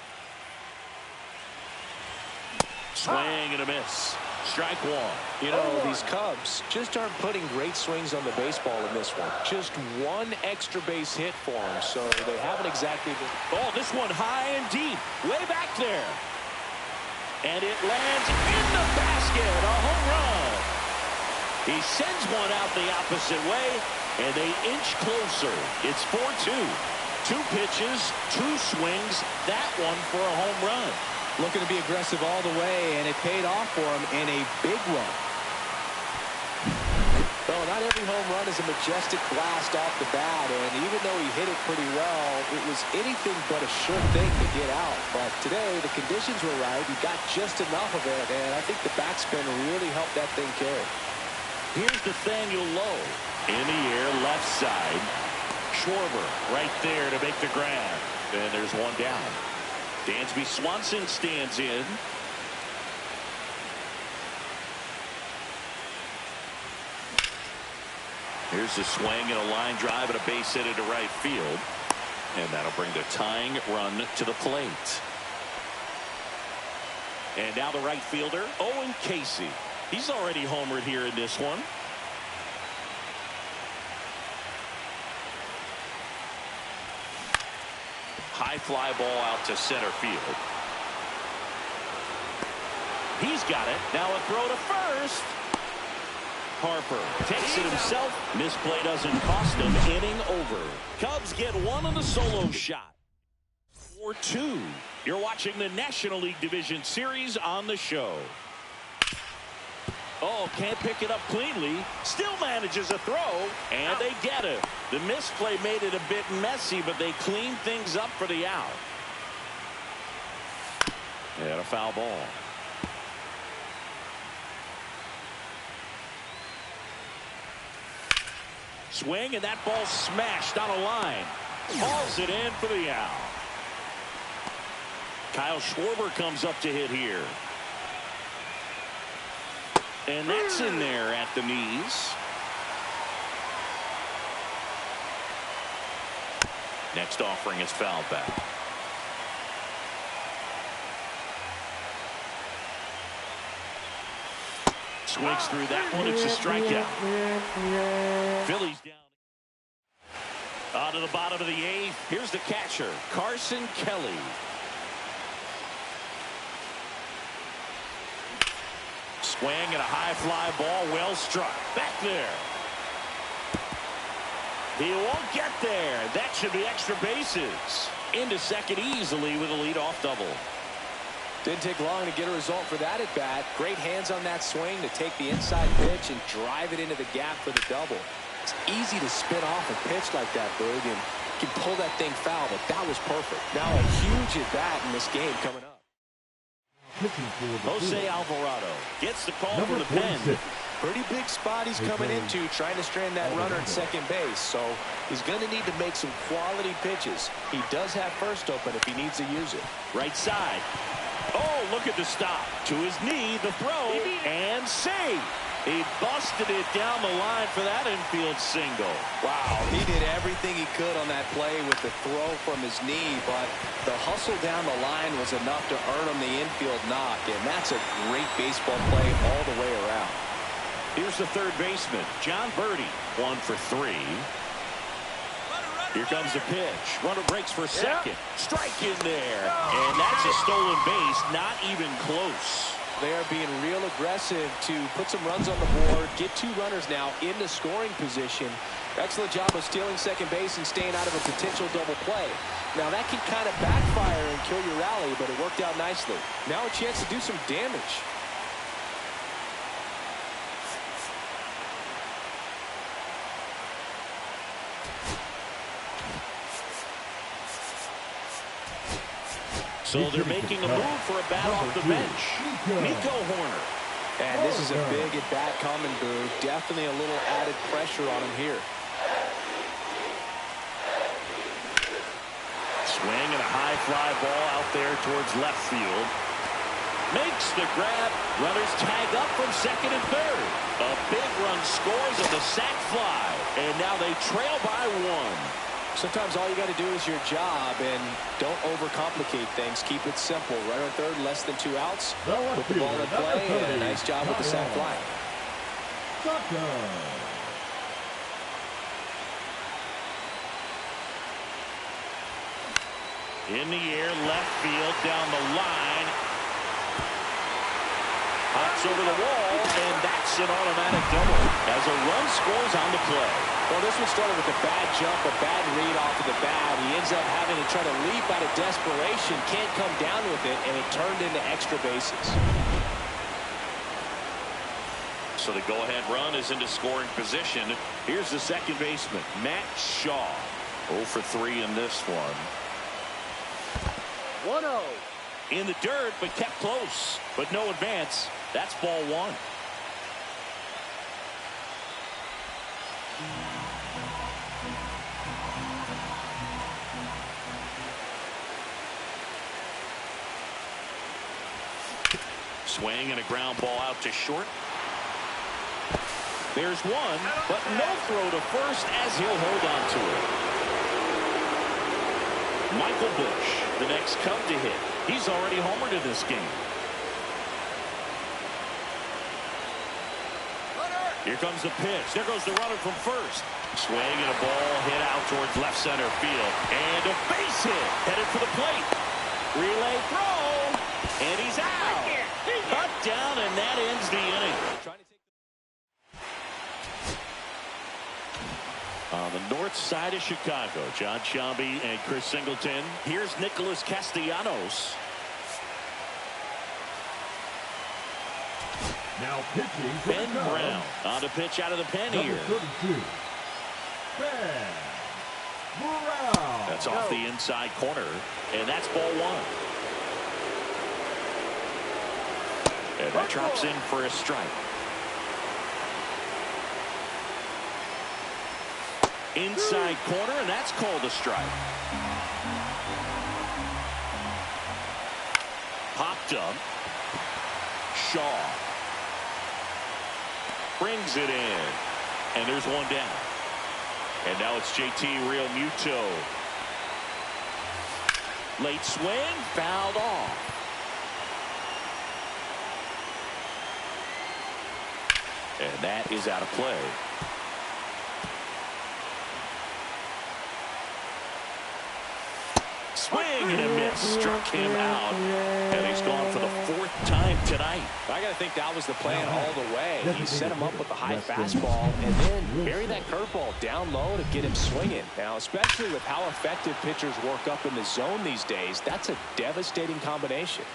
Swing and a miss. Strike 1. You know, these Cubs just aren't putting great swings on the baseball in this one. Just 1 extra base hit for them, so they haven't exactly been... Oh, this one high and deep. Way back there. And it lands in the basket. A home run. He sends one out the opposite way, and they inch closer. It's 4-2. 2 pitches, 2 swings. That one for a home run. Looking to be aggressive all the way, and it paid off for him in a big one. Well, not every home run is a majestic blast off the bat, and even though he hit it pretty well, it was anything but a sure thing to get out. But today, the conditions were right. He got just enough of it, and I think the backspin really helped that thing carry. Here's Nathaniel Lowe. In the air, left side. Schwarber right there to make the grab. And there's 1 down. Dansby Swanson stands in. Here's a swing and a line drive and a base hit into right field. And that'll bring the tying run to the plate. And now the right fielder, Owen Casey. He's already homered here in this one. High fly ball out to center field. He's got it. Now a throw to first. Harper takes it himself. Misplay doesn't cost him. Inning over. Cubs get one on the solo shot. 4-2. You're watching the National League Division Series on the show. Oh, can't pick it up cleanly. Still manages a throw, and they get it. The misplay made it a bit messy, but they cleaned things up for the out. And a foul ball. Swing, and that ball smashed on a line. Hauls it in for the out. Kyle Schwarber comes up to hit here. And that's in there at the knees. Next offering is fouled back. Swings through that one. It's a strikeout. Phillies down. On to the bottom of the eighth. Here's the catcher, Carson Kelly. Swing and a high fly ball, well struck. Back there. He won't get there. That should be extra bases. Into second easily with a leadoff double. Didn't take long to get a result for that at bat. Great hands on that swing to take the inside pitch and drive it into the gap for the double. It's easy to spin off a pitch like that, Boog, and you can pull that thing foul, but that was perfect. Now a huge at bat in this game coming up. Jose Alvarado gets the call for the pen. Pretty big spot he's coming into, trying to strand that runner at second base. So he's going to need to make some quality pitches. He does have first open if he needs to use it. Right side. Oh, look at the stop. To his knee, the throw, and save. He busted it down the line for that infield single. Wow, he did everything he could on that play with the throw from his knee, but the hustle down the line was enough to earn him the infield knock, and that's a great baseball play all the way around. Here's the third baseman, John Birdie, 1 for 3. Here comes the pitch. Runner breaks for second. Strike in there, and that's a stolen base, not even close. They are being real aggressive to put some runs on the board, get 2 runners now in the scoring position. Excellent job of stealing second base and staying out of a potential double play. Now that can kind of backfire and kill your rally, but it worked out nicely. Now a chance to do some damage. So they're making a move for a bat off the bench. Nico Horner. And this is a big at-bat coming, Boo. Definitely a little added pressure on him here. Swing and a high fly ball out there towards left field. Makes the grab. Runners tag up from second and third. A big run scores on the sac fly. And now they trail by 1. Sometimes all you got to do is your job, and don't overcomplicate things. Keep it simple. Runner third, less than 2 outs. Put the ball in play, and a nice job with the sac fly. In the air, left field, down the line. Hops over the wall, and that's an automatic double as a run scores on the play. Well, this one started with a bad jump, a bad read off of the bat. He ends up having to try to leap out of desperation, can't come down with it, and it turned into extra bases. So the go-ahead run is into scoring position. Here's the second baseman, Matt Shaw. 0 for 3 in this one. 1-0. In the dirt, but kept close. But no advance. That's ball 1. Swing and a ground ball out to short. There's one, but no throw to first as he'll hold on to it. Michael Bush, the next Cub to hit. He's already homered in this game. Here comes the pitch. There goes the runner from first. Swing and a ball hit out towards left center field. And a base hit headed for the plate. Relay throw. And he's out. Cut down, and that ends the inning. On the north side of Chicago, John Sciambi and Chris Singleton. Here's Nicholas Castellanos. Now pitching for Ben the Cubs, Brown on the pitch out of the pen number here. 32, Ben Brown. That's off the inside corner, and that's ball one. And that drops in for a strike. Inside corner, and that's called a strike. Popped up. Shaw brings it in, and there's one down. And now it's JT Realmuto. Late swing, fouled off. And that is out of play. Swing and a miss, struck him out, and he's gone for the fourth time tonight. I got to think that was the plan all the way. He set him up with the high fastball and then bury that curveball down low to get him swinging. Now, especially with how effective pitchers work up in the zone these days, that's a devastating combination.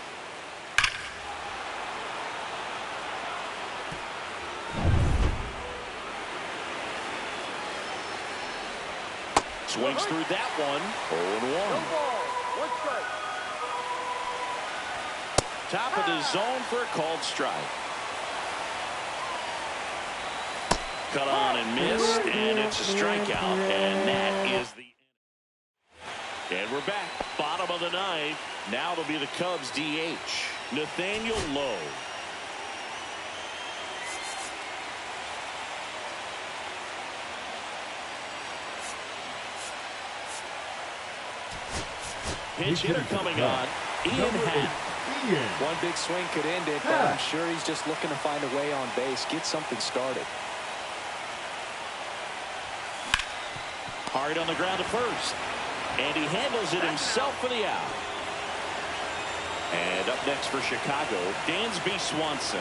Swings through that one. 0-1. Top of the zone for a called strike. Cut on and missed, and it's a strikeout, and that is the end. And we're back. Bottom of the ninth. Now it'll be the Cubs DH, Nathaniel Lowe. Pinch hitter coming on. Ian Happ. One big swing could end it, but I'm sure he's just looking to find a way on base, get something started. Hard on the ground to first. And he handles it himself for the out. And up next for Chicago, Dansby Swanson.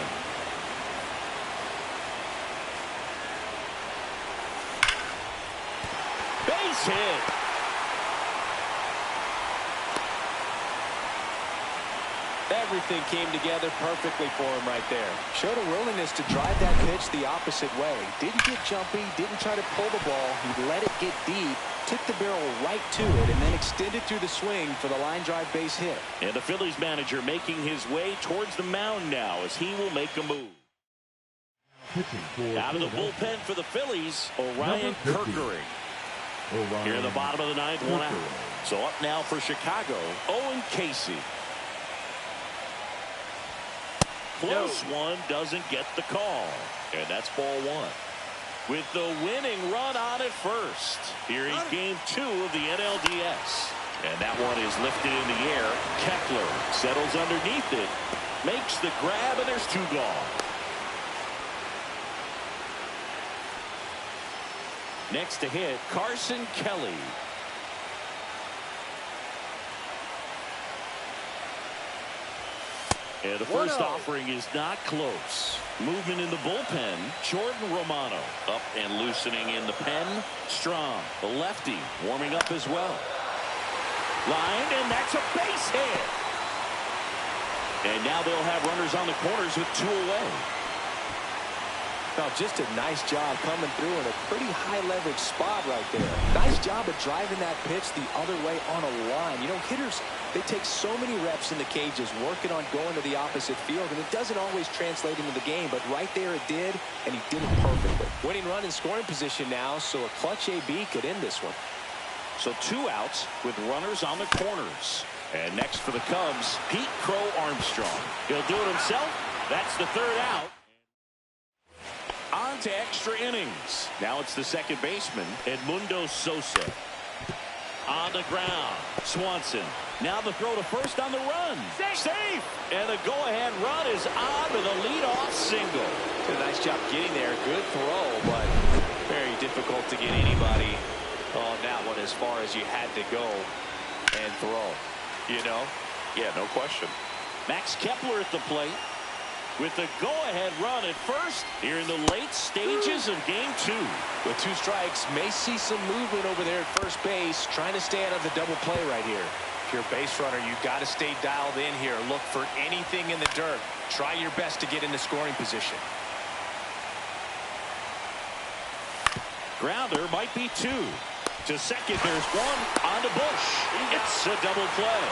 Base hit. Everything came together perfectly for him right there. Showed a willingness to drive that pitch the opposite way. Didn't get jumpy, didn't try to pull the ball. He let it get deep, took the barrel right to it, and then extended through the swing for the line drive base hit. And the Phillies manager making his way towards the mound now as he will make a move. Out of the bullpen for the Phillies, Orion Kerkering. Here in the bottom of the ninth, one out. So up now for Chicago, Owen Casey. Close one, doesn't get the call. And that's ball one. With the winning run on at first. Here in game 2 of the NLDS. And that one is lifted in the air. Kepler settles underneath it. Makes the grab, and there's 2 gone. Next to hit, Carson Kelly. And the first offering is not close. Movement in the bullpen. Jordan Romano up and loosening in the pen. Strom, the lefty, warming up as well. Lined, and that's a base hit. And now they'll have runners on the corners with 2 away. Now, just a nice job coming through in a pretty high leverage spot right there. Nice job of driving that pitch the other way on a line. You know, hitters, they take so many reps in the cages working on going to the opposite field, and it doesn't always translate into the game, but right there it did, and he did it perfectly. Winning run in scoring position now, so a clutch AB could end this one. So 2 outs with runners on the corners. And next for the Cubs, Pete Crow Armstrong. He'll do it himself. That's the 3rd out. On to extra innings. Now it's the second baseman, Edmundo Sosa. On the ground. Swanson. Now the throw to first on the run. Safe. And the go-ahead run is on to the leadoff single. Did a nice job getting there. Good throw, but very difficult to get anybody on that one as far as you had to go and throw. You know? Yeah, no question. Max Kepler at the plate with the go-ahead run at first here in the late stages of game 2. With 2 strikes, may see some movement over there at first base, trying to stay out of the double play right here. If you're a base runner, you've got to stay dialed in here. Look for anything in the dirt. Try your best to get into scoring position. Grounder might be 2. To second, there's 1 on to Bush. It's a double play.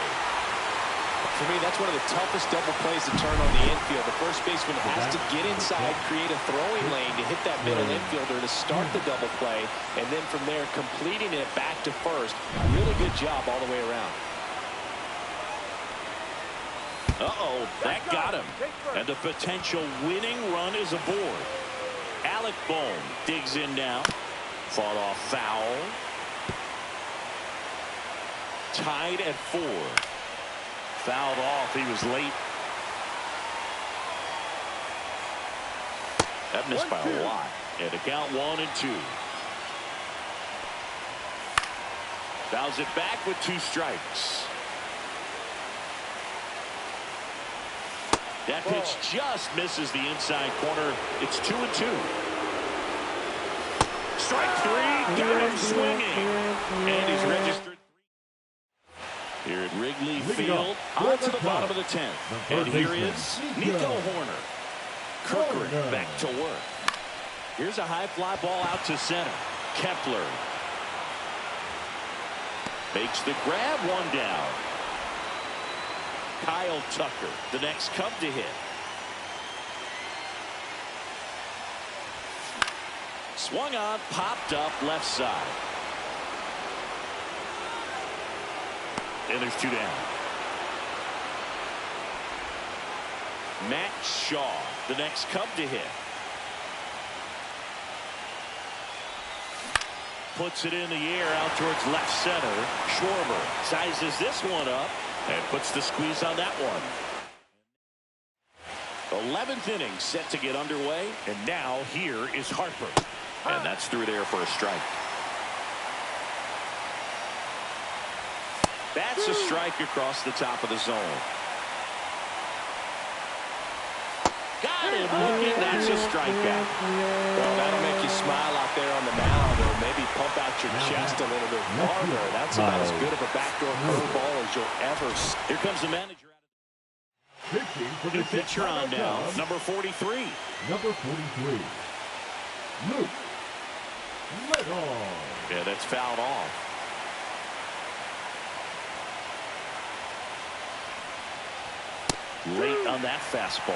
For me, that's one of the toughest double plays to turn on the infield. The first baseman has to get inside, create a throwing lane to hit that middle infielder to start the double play, and then from there, completing it back to first. Really good job all the way around. Uh-oh, that got him. And the potential winning run is aboard. Alec Bohm digs in now. Fought off foul. Tied at 4. Fouled off. He was late. That missed by a lot. And to count 1 and 2. Fouls it back with 2 strikes. That pitch just misses the inside corner. It's 2 and 2. Strike 3. Got him swinging. And he's registered. Here at Wrigley Field, on to the bottom of the 10th. And here is Nico Horner. Kirkland back to work. Here's a high fly ball out to center. Kepler makes the grab, 1 down. Kyle Tucker, the next Cub to hit. Swung on, popped up left side. And there's 2 down. Max Shaw, the next Cub to hit. Puts it in the air out towards left center. Schwarber sizes this one up and puts the squeeze on that one. 11th inning set to get underway. And now here is Harper. And that's through there for a strike. That's a strike across the top of the zone. Got him looking. That's a strikeout. Well, that'll make you smile out there on the mound, or maybe pump out your chest a little bit farther. That's about as good of a backdoor curveball as you'll ever see. Here comes the manager. New pitcher on now, number 43. Number 43. Luke. Yeah, that's fouled off. Late on that fastball.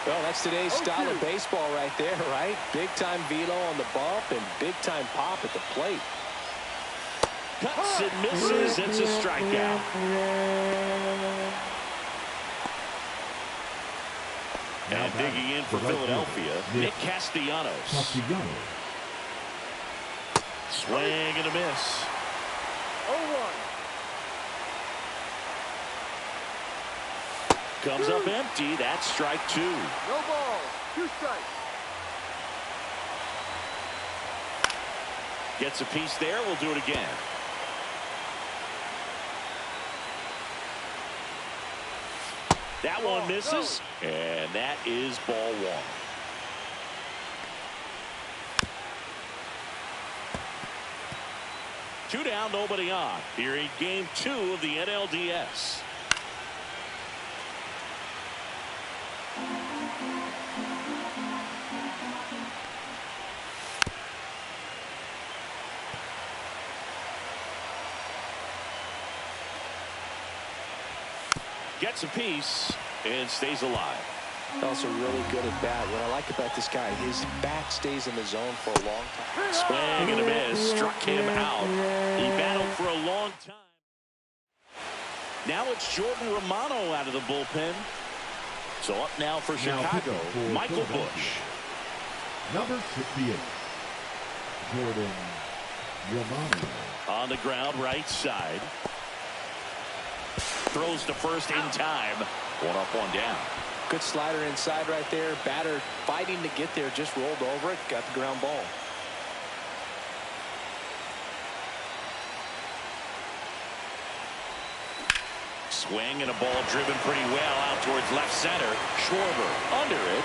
Well, that's today's style of baseball right there, right? Big-time velo on the bump and big-time pop at the plate. Cuts and misses. It's a strikeout. And digging in for Philadelphia, Nick Castellanos. Swing and a miss. 0-1. Comes up empty. That's strike 2. No ball. 2 strikes. Gets a piece there. We'll do it again. That one misses. And that is ball 1. Two down, nobody on. Here in game 2 of the NLDS. Gets a piece and stays alive. Also really good at bat. What I like about this guy, his bat stays in the zone for a long time. Swing and a miss. Struck him out. He battled for a long time. Now it's Jordan Romano out of the bullpen. So up now for Chicago, Michael Bush. Number 68, Jordan Romano. On the ground, right side. Throws to first in time. One up, one down. Good slider inside right there. Batter fighting to get there. Just rolled over it. Got the ground ball. Swing and a ball driven pretty well out towards left center. Schwarber under it.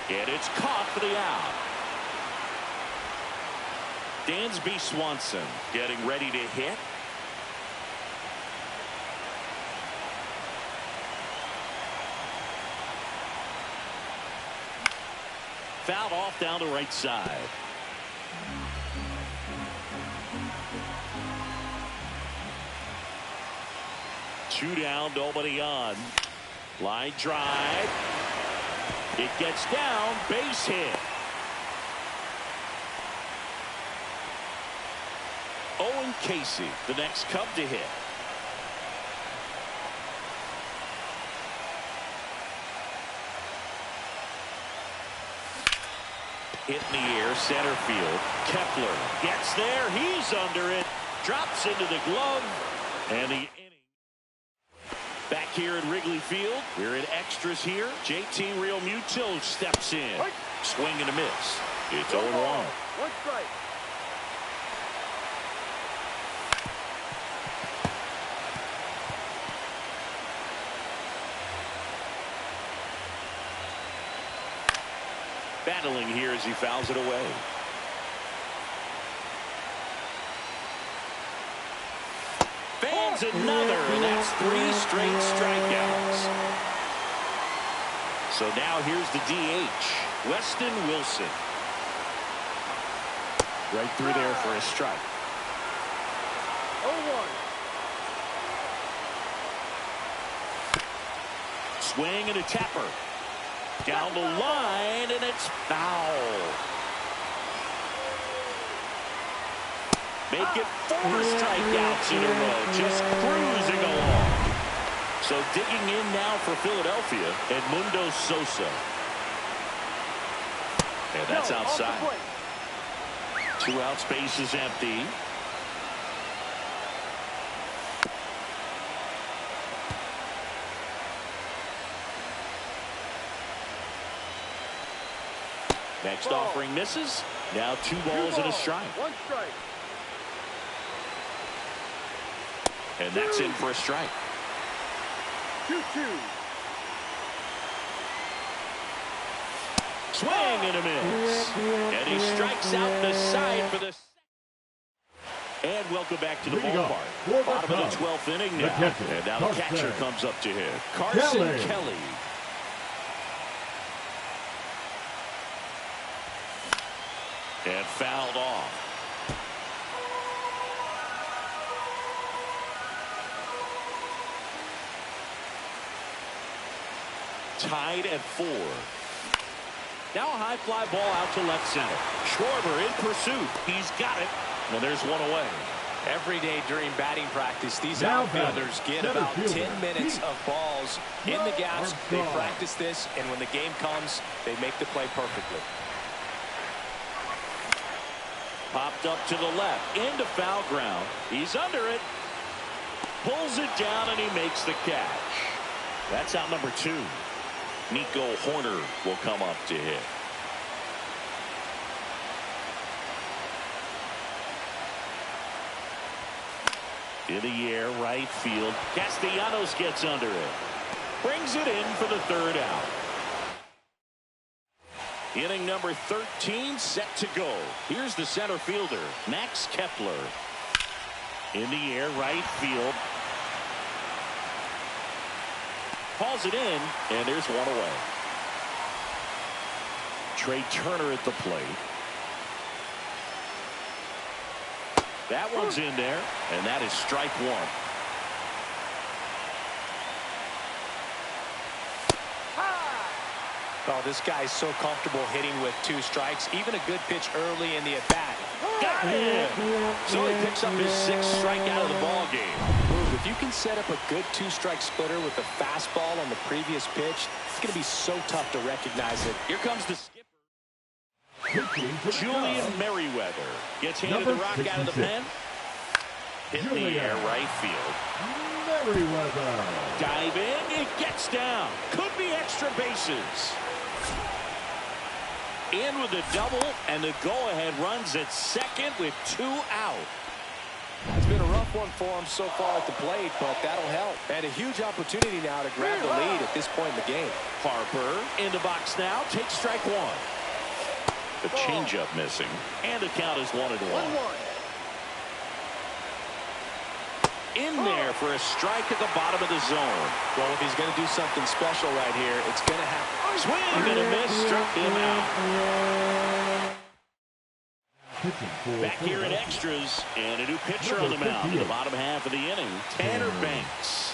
And it's caught for the out. Dansby Swanson getting ready to hit. Fouled off down the right side. Two down, nobody on. Line drive. It gets down, base hit. Owen Casey, the next Cub to hit. Hit in the air, center field. Kepler gets there. He's under it. Drops into the glove. And the inning. Back here at Wrigley Field. We're in extras here. JT Real Muto steps in. Swing and a miss. It's 0-1. One strike. Battling here as he fouls it away. Fans another, and that's 3 straight strikeouts. So now here's the DH, Weston Wilson. Right through there for a strike. 0-1. Swing and a tapper. Down the line, and it's foul. Make it 4 strikeouts in a row, just cruising along. So digging in now for Philadelphia, Edmundo Sosa. And that's outside. 2 out, space is empty. Next offering misses. Now 2 balls and a strike. 1 strike. And that's in for a strike. 2-2. Swing and a miss. And he strikes out the side for the. And welcome back to the ballpark. Bottom of the 12th inning now. And now the catcher comes up to hit. Carson Kelly. And fouled off. Tied at 4. Now a high fly ball out to left center. Schwarber in pursuit. He's got it. And there's one away. Every day during batting practice, these outfielders get about 10 minutes of balls in the gaps. They practice this, and when the game comes, they make the play perfectly. Popped up to the left, into foul ground. He's under it. Pulls it down, and he makes the catch. That's out number 2. Nico Horner will come up to hit. In the air, right field. Castellanos gets under it. Brings it in for the 3rd out. Inning number 13 set to go. Here's the center fielder, Max Kepler. In the air, right field. Hauls it in, and there's one away. Trey Turner at the plate. That one's in there, and that is strike 1. Oh, this guy's so comfortable hitting with 2 strikes. Even a good pitch early in the at-bat. Got him! So he picks up his 6th strikeout of the ball game. If you can set up a good 2-strike splitter with a fastball on the previous pitch, it's going to be so tough to recognize it. Here comes the skipper. Pitching for the Julian Cubs, Merriweather gets handed the Number rock out of the 66. pen. Hit in the Julian air right field. Merriweather. Dive in, it gets down. Could be extra bases. In with the double, and the go-ahead runs at second with 2 out. It's been a rough one for him so far at the plate, but that'll help. And a huge opportunity now to grab the lead at this point in the game. Harper in the box now, takes strike one. The changeup missing, and the count is 1-1. 1-1. In there for a strike at the bottom of the zone. Well, if he's going to do something special right here, it's going to happen. Swing and a miss, struck him out. Pitching for Back here in extras, and a new pitcher on the mound in the bottom half of the inning, Tanner Banks.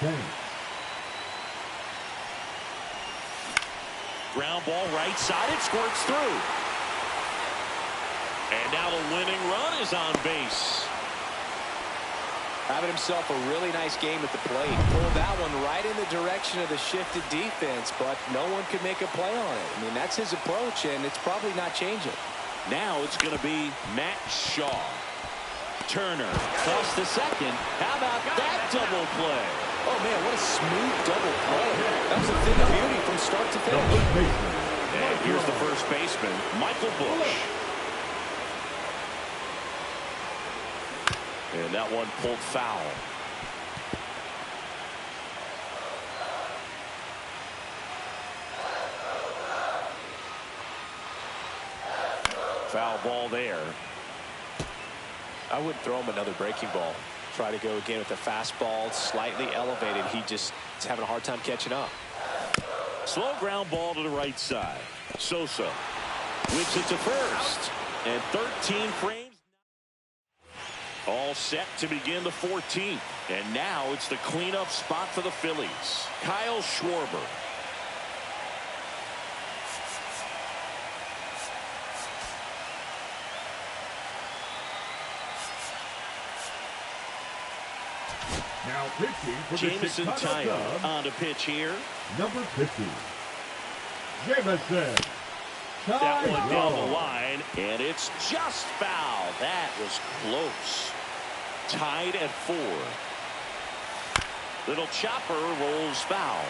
Banks. Ground ball right side, it squirts through. And now the winning run is on base. Having himself a really nice game at the plate. Pulled that one right in the direction of the shifted defense, but no one could make a play on it. I mean, that's his approach, and it's probably not changing. Now it's going to be Matt Shaw. Turner, plus the second. How about that double play? Oh, man, what a smooth double play. That was a thing of beauty from start to The finish. first baseman. And here's the first baseman, Michael Bush. And that one pulled foul. Foul ball there. I wouldn't throw him another breaking ball. Try to go again with the fastball, slightly elevated. He just is having a hard time catching up. Slow ground ball to the right side. Sosa whips it to first. And 13 frames. All set to begin the 14th. And now it's the cleanup spot for the Phillies. Kyle Schwarber. Now pitching for the Jameson Chicago Tyler Cubs, on the pitch here. number 50. Jameson That one down the Tyler. line, and it's just foul. That was close. Tied at 4. Little chopper rolls foul.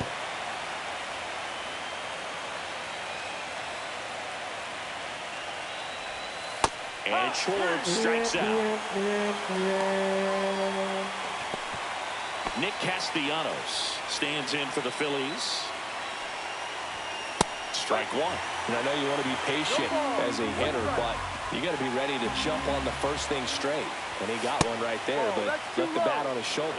And Schwartz strikes out. Nick Castellanos stands in for the Phillies. Strike one. And I know you want to be patient as a hitter, but you got to be ready to jump on the first thing straight. And he got one right there, but left the bat on his shoulder.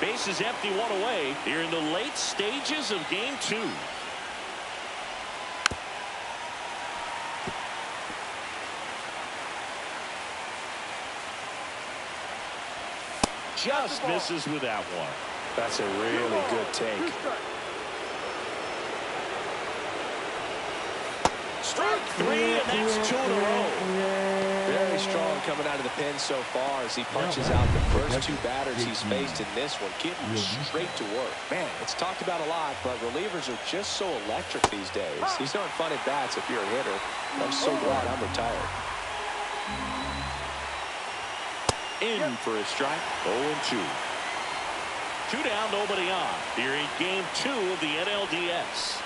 Base is empty, 1 away. Here in the late stages of game 2. Just misses with that one. That's a really good take. Strike 3, and that's 2 in a row. Very strong coming out of the pen so far as he punches out the first 2 batters he's faced in this one, getting straight to work. Man, it's talked about a lot, but relievers are just so electric these days. These aren't fun at bats if you're a hitter. I'm so glad I'm retired. In for a strike, 0-2. 2 down, nobody on. Here in game 2 of the NLDS.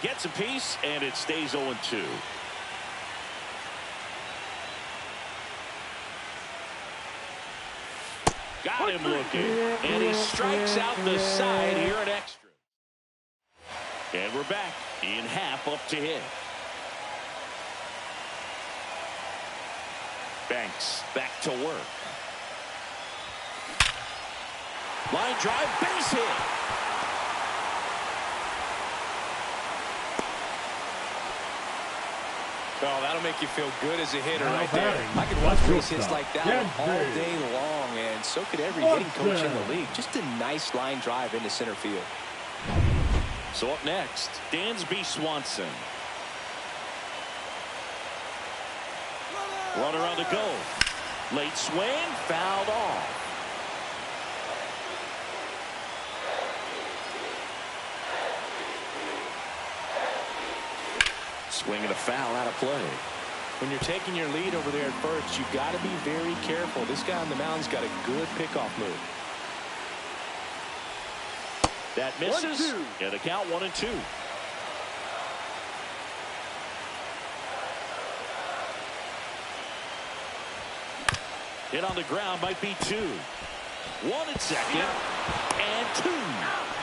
Gets a piece, and it stays 0-2. Got him looking, and he strikes out the side here at extra. And we're back in half up to hit. Banks back to work. Line drive, base hit. Oh, that'll make you feel good as a hitter right there. batting, I could watch left base hits shortstop, like that Yankee. all day long, and so could every hitting coach in the league. Just a nice line drive into center field. So up next, Dansby Swanson. Runner on the go. Late swing, fouled off. Swing and a foul out of play. When you're taking your lead over there at first, you've got to be very careful. This guy on the mound's got a good pickoff move. That misses. 1-2. And the count 1-2. Hit on the ground might be 2. 1 at second. And 2.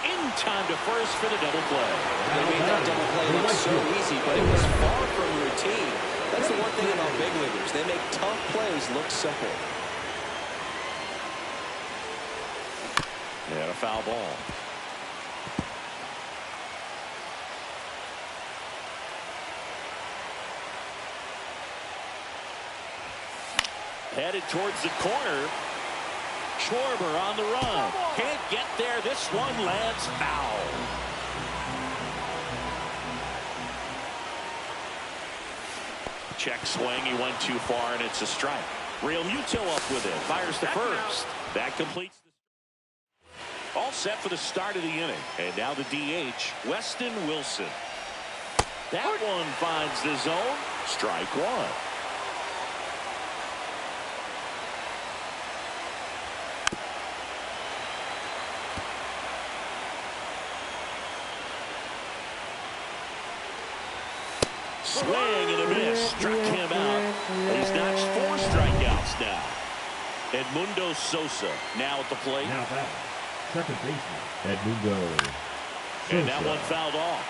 In time to first for the double play. They made that double play look so easy, but it was far from routine. That's the one thing about big leaguers. They make tough plays look simple. And a foul ball. Headed towards the corner. Schwarber on the run. Can't get there. This one lands foul. Check swing. He went too far, and it's a strike. Real Muto up with it. Fires the first. That completes the... All set for the start of the inning. And now the DH, Weston Wilson. That one finds the zone. Strike 1. Swing and a miss. Struck him out. He's notched 4 strikeouts now. Edmundo Sosa now at the plate. Now back, second baseman, Edmundo Sosa. And that one fouled off.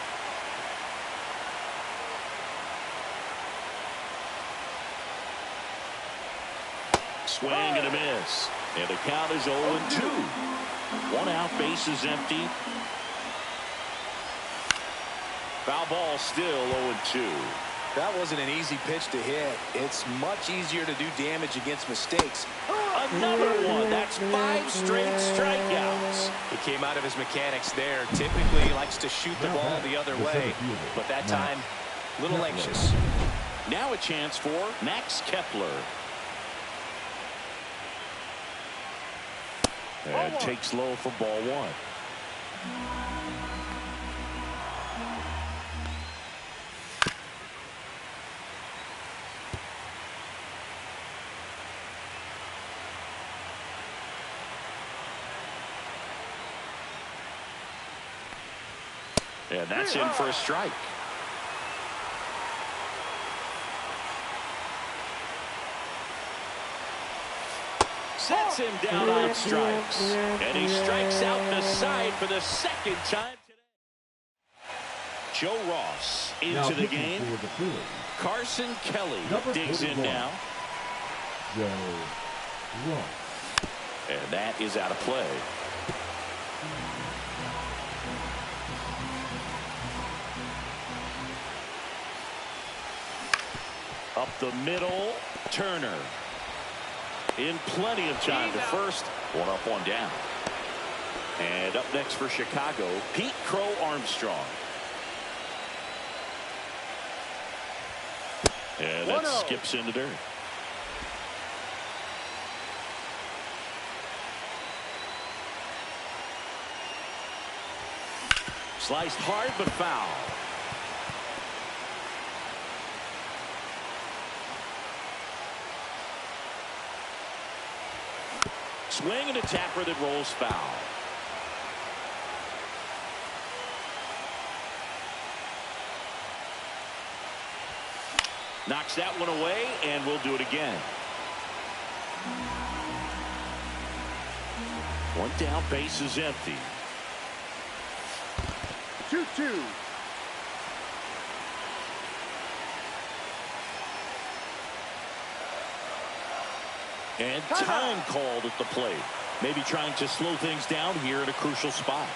Swing and a miss. And the count is 0-2. 1 out, base is empty. Foul ball still 0-2. That wasn't an easy pitch to hit. It's much easier to do damage against mistakes. Another one. That's 5 straight strikeouts. He came out of his mechanics there. Typically, he likes to shoot the ball the other way, but that time, a little anxious. Now a chance for Max Kepler. And takes low for ball 1. And that's in for a strike. Sets him down on strikes. And he strikes out the side for the second time today. Joe Ross into the game. Carson Kelly digs in now. Joe Ross. And that is out of play. Up the middle, Turner. In plenty of time to first. 1 up, 1 down. And up next for Chicago, Pete Crow Armstrong. And that skips into dirt. Sliced hard but foul. Swing and a tapper that rolls foul. Knocks that one away, and we'll do it again. 1 down, base is empty. 2-2. And time called at the plate. Maybe trying to slow things down here at a crucial spot.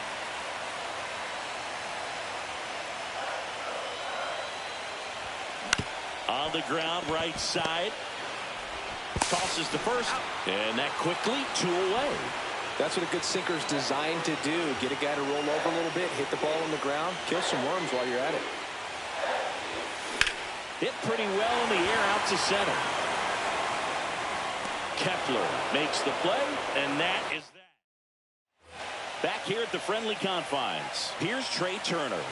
On the ground right side. Tosses to first. And that quickly 2 away. That's what a good sinker is designed to do. Get a guy to roll over a little bit, hit the ball on the ground, kill some worms while you're at it. Hit pretty well in the air out to center. Kepler makes the play, and that is that. Back here at the friendly confines, here's Trey Turner.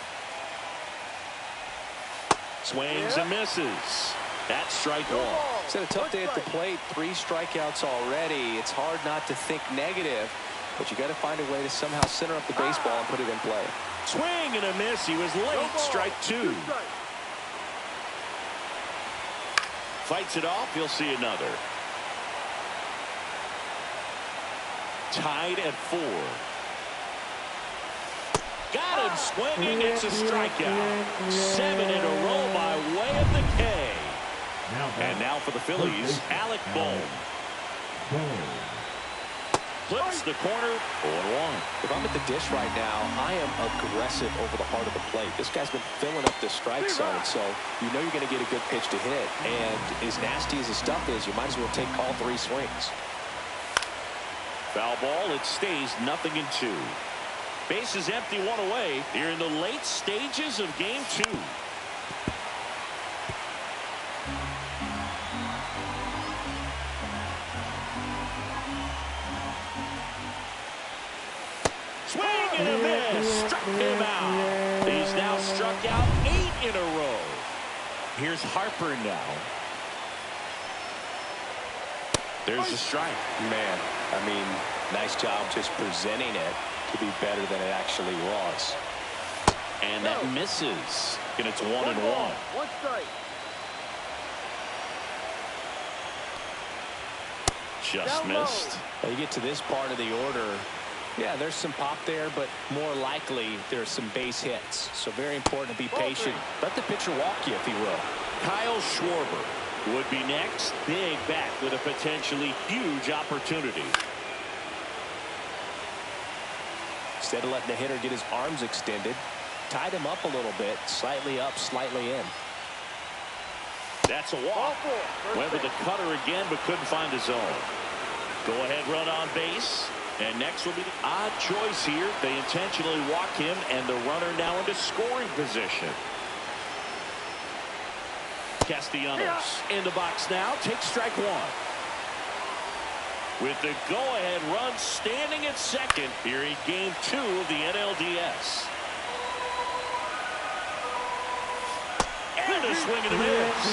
Swings and misses. That's strike one. It's had a tough day at the plate. 3 strikeouts already. It's hard not to think negative, but you got to find a way to somehow center up the baseball and put it in play. Swing and a miss. He was late. Strike 2. Fights it off. He'll see another. Tied at 4. Got him swinging. It's a strikeout. 7 in a row by way of the K. And now for the Phillies, Alec Bohm. Flips the corner, 0-1. If I'm at the dish right now, I am aggressive over the heart of the plate. This guy's been filling up the strike zone, so you know you're going to get a good pitch to hit. And as nasty as the stuff is, you might as well take all 3 swings. Foul ball, it stays 0-2. Bases empty, 1 away. Here in the late stages of game 2. Swing and a miss. Struck him out. He's now struck out 8 in a row. Here's Harper now. There's a strike. Man, I mean, nice job just presenting it to be better than it actually was. And that misses. And it's 1-1. 1 strike. Just missed. Now you get to this part of the order. Yeah, there's some pop there, but more likely there's some base hits. So very important to be patient. Let the pitcher walk you, if he will. Kyle Schwarber would be next. Big bat with a potentially huge opportunity. Instead of letting the hitter get his arms extended, tied him up a little bit, slightly up, slightly in. That's a walk. Went with the cutter again, but couldn't find the zone. Go ahead run on base. And next will be the odd choice here. They intentionally walk him, and the runner now into scoring position. Castellanos in the box now. Takes strike 1. With the go-ahead run standing at second here in game 2 of the NLDS. And a swing and a miss.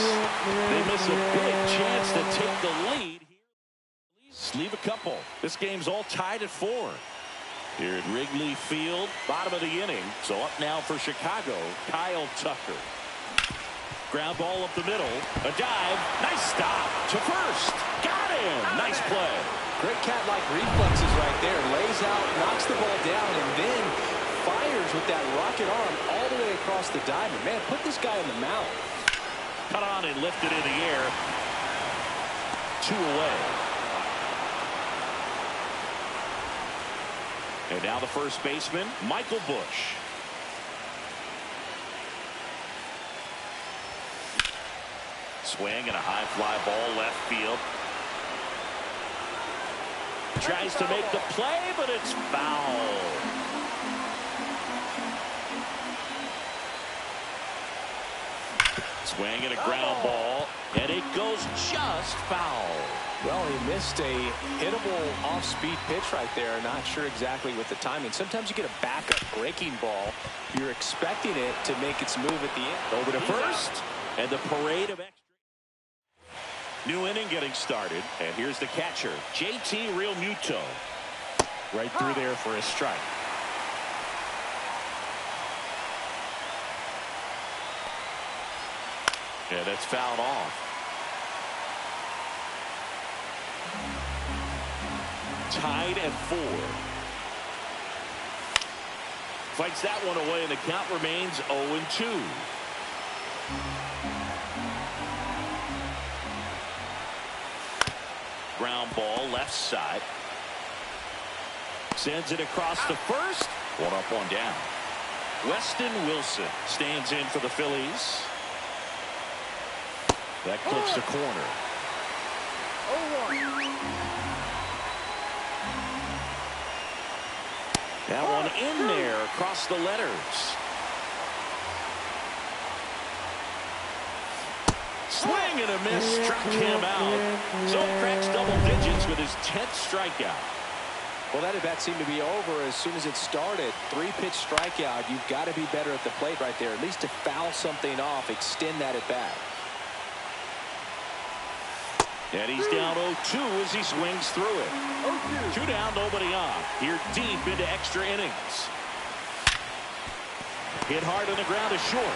They miss a big chance to take the lead. Leave a couple. This game's all tied at 4. Here at Wrigley Field, bottom of the inning. So up now for Chicago, Kyle Tucker. Ground ball up the middle. A dive. Nice stop to first. Got him. Nice play. Great cat-like reflexes right there. Lays out, knocks the ball down, and then fires with that rocket arm all the way across the diamond. Man, put this guy on the mound. Cut on and lifted in the air. 2 away. And now the first baseman, Michael Busch. Swing and a high fly ball left field. Tries to make the play, but it's foul. Swing and a ground ball, and it goes just foul. Well, he missed a hittable off-speed pitch right there. Not sure exactly with the timing. Sometimes you get a backup breaking ball. You're expecting it to make its move at the end. Over to first, and the parade of extra. New inning getting started, and here's the catcher, JT Realmuto. Right through there for a strike. Yeah, that's fouled off. Tied at 4. Fights that one away, and the count remains 0-2. Ground ball left side. Sends it across the first. 1 up, 1 down. Weston Wilson stands in for the Phillies. That clips the corner. 0-1. That one in there across the letters. Swing and a miss, struck him out. So cracks double digits with his 10th strikeout. Well, that at bat seemed to be over as soon as it started. 3-pitch strikeout. You've got to be better at the plate right there, at least to foul something off, extend that at bat. And he's down 0-2 as he swings through it. 2 down, nobody on. Here deep into extra innings. Hit hard on the ground is short.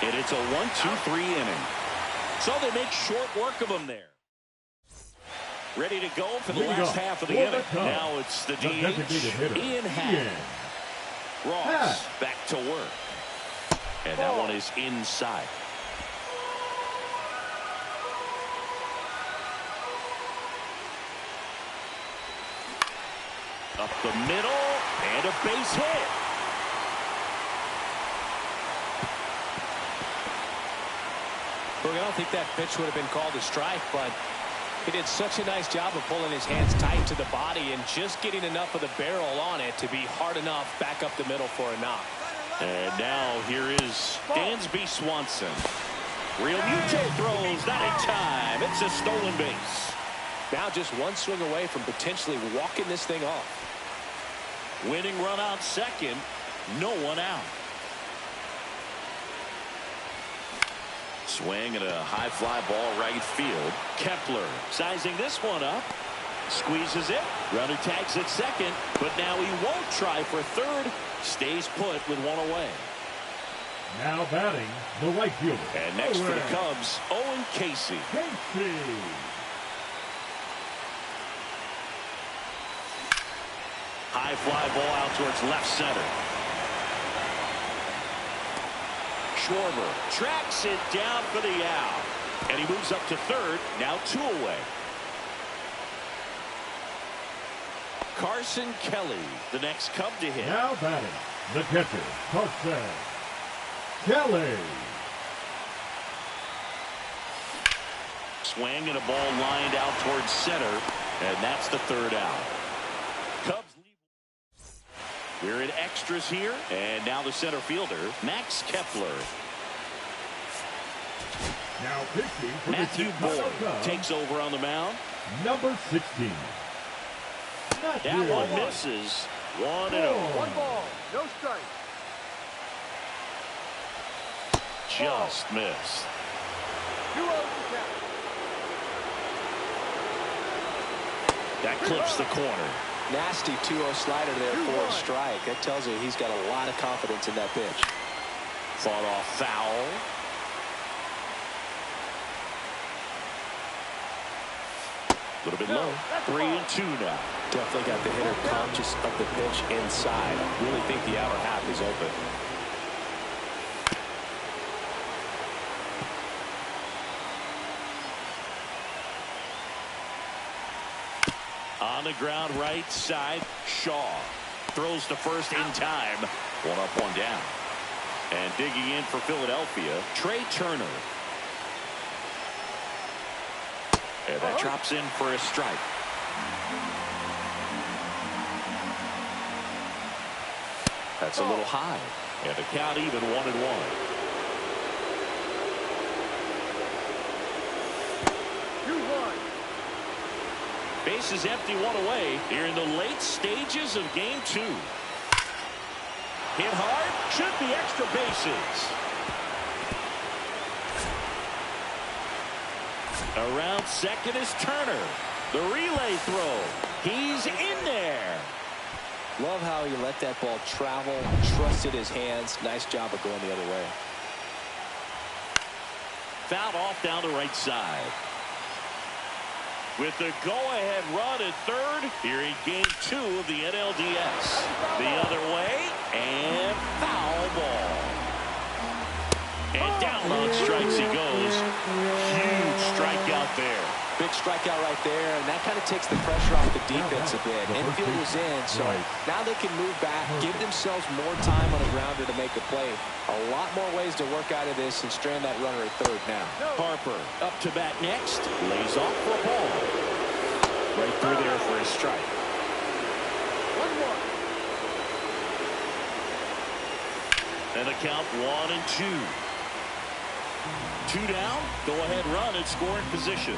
And it's a 1-2-3 inning. So they make short work of him there. Ready to go for the last half of the inning. Now it's the DH, Ian Happ. Ross back to work. And that one is inside. Up the middle, and a base hit. Look, I don't think that pitch would have been called a strike, but he did such a nice job of pulling his hands tight to the body and just getting enough of the barrel on it to be hard enough back up the middle for a knock. And now here is Dansby Swanson. Real Muto throws, not in time. It's a stolen base. Now just one swing away from potentially walking this thing off. Winning run out second, no one out. Swing and a high fly ball right field. Kepler sizing this one up. Squeezes it. Runner tags at second, but now he won't try for third. Stays put with one away. Now batting, the right fielder. And next for the Cubs, Owen Casey. High fly ball out towards left center. Schwarber tracks it down for the out. And he moves up to third, now 2 away. Carson Kelly, the next Cub to hit. Now batting, the catcher, Carson Kelly. Swing and a ball lined out towards center, and that's the third out. Cubs lead. We're in extras here, and now the center fielder, Max Kepler. Now pitching for Matthew the Boyd Cubs, takes over on the mound. number 16. That one misses. 1-0. 1 ball, no strike. Just missed. 2-0 to count. That clips the corner. Nasty 2-0 slider there for a strike. That tells you he's got a lot of confidence in that pitch. Fought off foul. A little bit low. 3-2 now. Definitely got the hitter conscious of the pitch inside. I really think the outer half is open. On the ground right side, Shaw throws to first in time. 1 up, 1 down. And digging in for Philadelphia, Trey Turner. And that drops in for a strike. That's a little high. And the count even 1-1. 2-1. Bases empty, 1 away. Here in the late stages of game 2. Hit hard, should be extra bases. Around second is Turner. The relay throw. He's in there. Love how he let that ball travel, trusted his hands. Nice job of going the other way. Fouled off down the right side. With the go-ahead run at third, here in game 2 of the NLDS. The other way, and foul ball. And down on strikes he goes. Huge strikeout there. Big strikeout right there, and that kind of takes the pressure off the defense a bit. Infield was in, so now they can move back, give themselves more time on a grounder to make a play. A lot more ways to work out of this and strand that runner at third now. Harper up to bat next. Lays off for a ball. Right through there for a strike. 1-1. And the count 1-2. 2 down. Go ahead run and scoring position.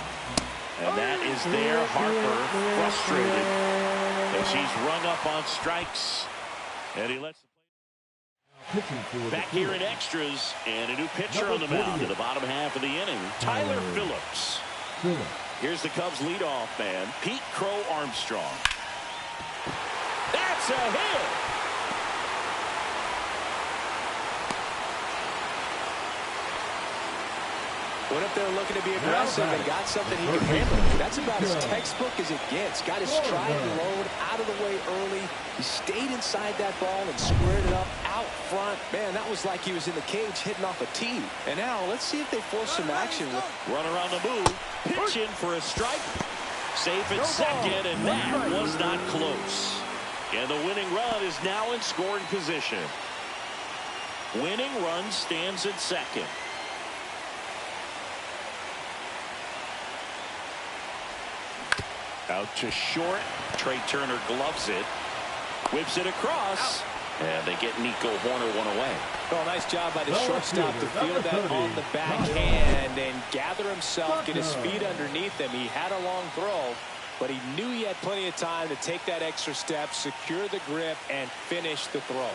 And that is there. Harper frustrated as he's rung up on strikes. And he lets the play. Back here in extras. And a new pitcher on the mound in the bottom half of the inning. Tyler Phillips. Here's the Cubs leadoff man, Pete Crow Armstrong. That's a hit. Went up there looking to be aggressive and got something he can handle. That's about as textbook as it gets. Got his stride and load out of the way early. He stayed inside that ball and squared it up out front. Man, that was like he was in the cage hitting off a tee. And now let's see if they force some action. Runner on the move. Pitch in for a strike. Safe at second, and that was not close. And the winning run is now in scoring position. Winning run stands at second. Out to short. Trey Turner gloves it. Whips it across. And they get Nico Horner one away. Well, nice job by the shortstop to field that on the backhand and gather himself, get his feet underneath him. He had a long throw, but he knew he had plenty of time to take that extra step, secure the grip, and finish the throw.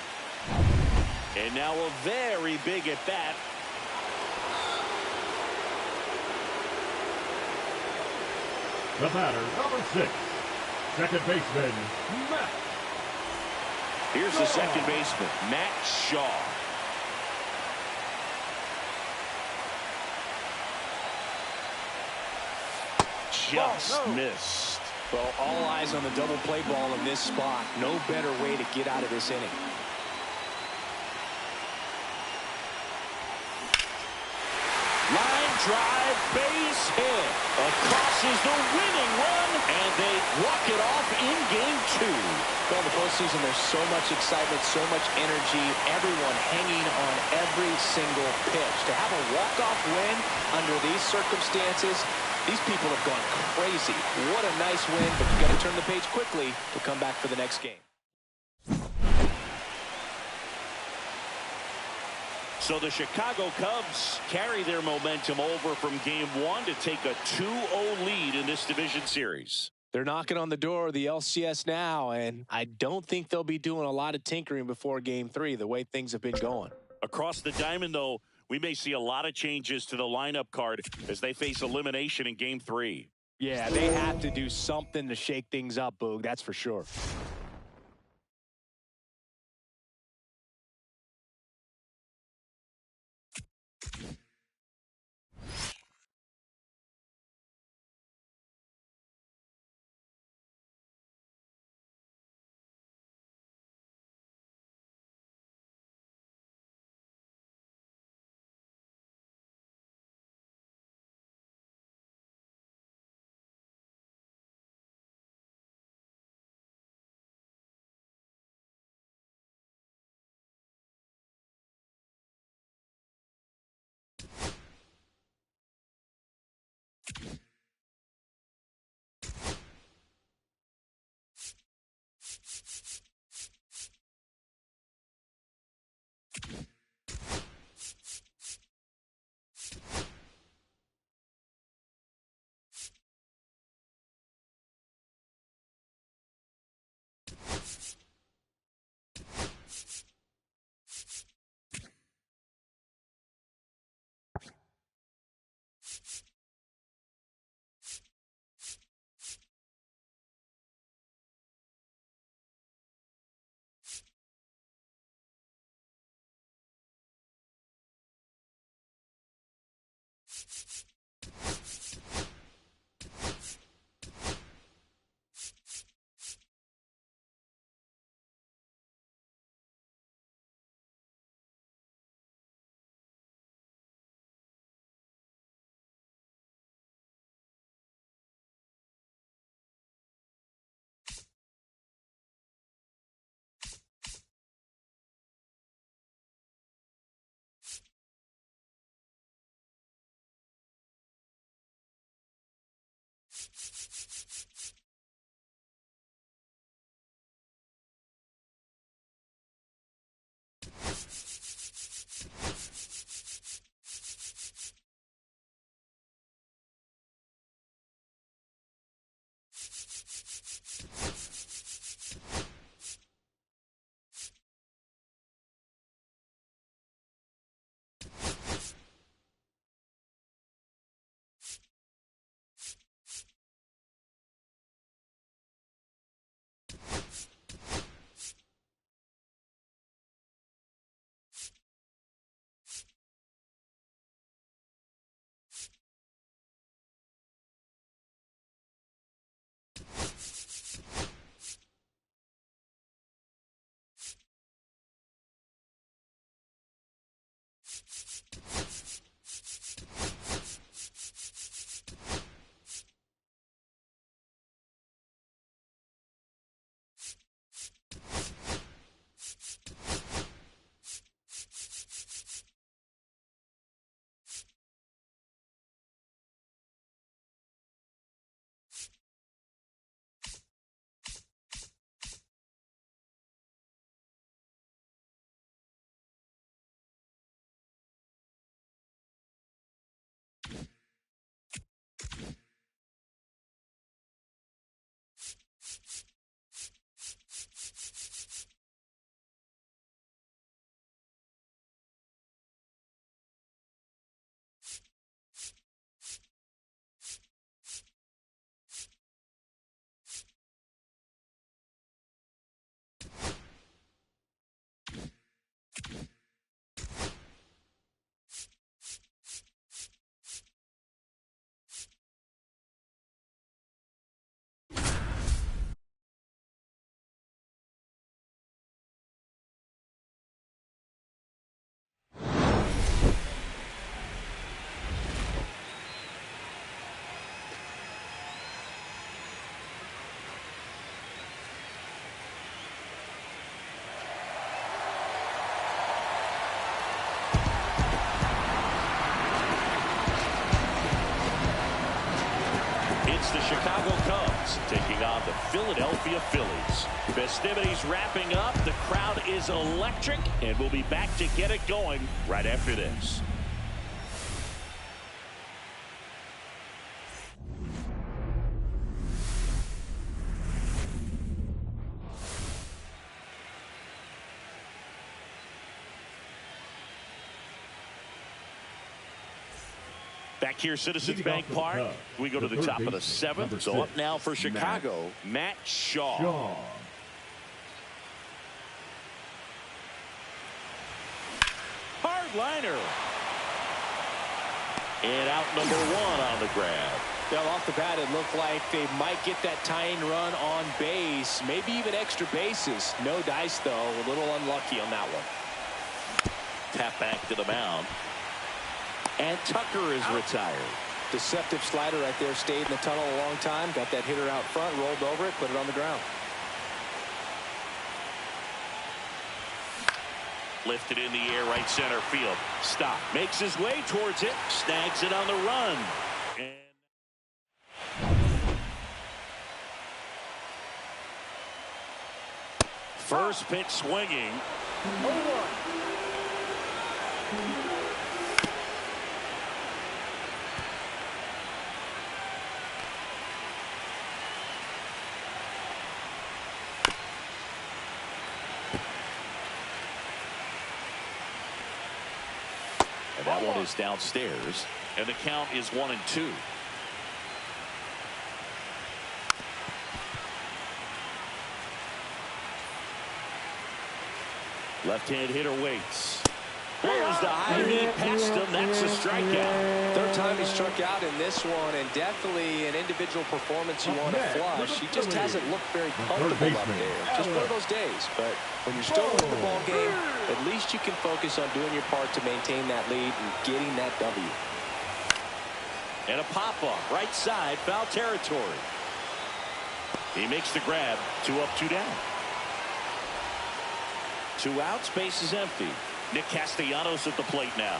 And now a very big at bat. The batter, number 6, second baseman, Matt. Here's the second baseman, Matt Shaw. Just missed. Well, all eyes on the double play ball in this spot. No better way to get out of this inning. Line drive, base hit. Across is the winning run, and they walk it off in game 2. Well, in the postseason, there's so much excitement, so much energy, everyone hanging on every single pitch. To have a walk-off win under these circumstances, these people have gone crazy. What a nice win, but you got to turn the page quickly to come back for the next game. So the Chicago Cubs carry their momentum over from game 1 to take a 2-0 lead in this division series. They're knocking on the door of the LCS now, and I don't think they'll be doing a lot of tinkering before game 3, the way things have been going. Across the diamond, though, we may see a lot of changes to the lineup card as they face elimination in game 3. Yeah, they have to do something to shake things up, Boog, that's for sure. It's the Chicago Cubs taking on the Philadelphia Phillies. Festivities wrapping up. The crowd is electric, and we'll be back to get it going right after this. Back here, Citizens Bank Park. We go to the top of the seventh. So up now for Chicago, Matt Shaw. Hard liner. And out number one on the grab. Well, off the bat, it looked like they might get that tying run on base, maybe even extra bases. No dice, though. A little unlucky on that one. Tap back to the mound. And Tucker is retired. Deceptive slider right there. Stayed in the tunnel a long time. Got that hitter out front. Rolled over it. Put it on the ground. Lifted in the air, right center field. Stop. Makes his way towards it. Snags it on the run. And first pitch swinging. 0-1. And that one is downstairs. And the count is 1-2. Left-hand hitter waits. There's the high knee past him. That's a strikeout. Third time he struck out in this one, and definitely an individual performance you want to flush. He just hasn't looked very comfortable up there. Just one of those days. But when you're still in the ball game, at least you can focus on doing your part to maintain that lead and getting that W. And a pop-up, right side, foul territory. He makes the grab. 2 up, 2 down. 2 outs, base is empty. Nick Castellanos at the plate now.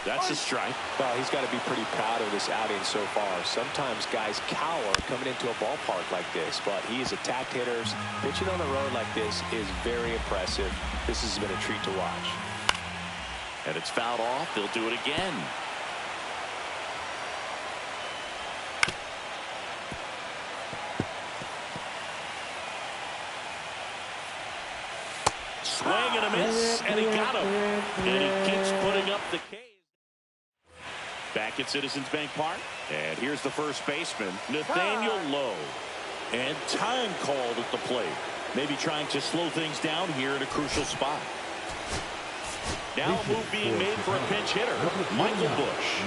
That's a strike. Well, he's got to be pretty proud of this outing so far. Sometimes guys cower coming into a ballpark like this, but he has attacked hitters. Pitching on the road like this is very impressive. This has been a treat to watch. And it's fouled off. They'll do it again. Swing and a miss, and he got him. And he keeps putting up the case. Back at Citizens Bank Park. And here's the first baseman, Nathaniel Lowe. And time called at the plate. Maybe trying to slow things down here in a crucial spot. Now a move being made for a pinch hitter, Michael Bush.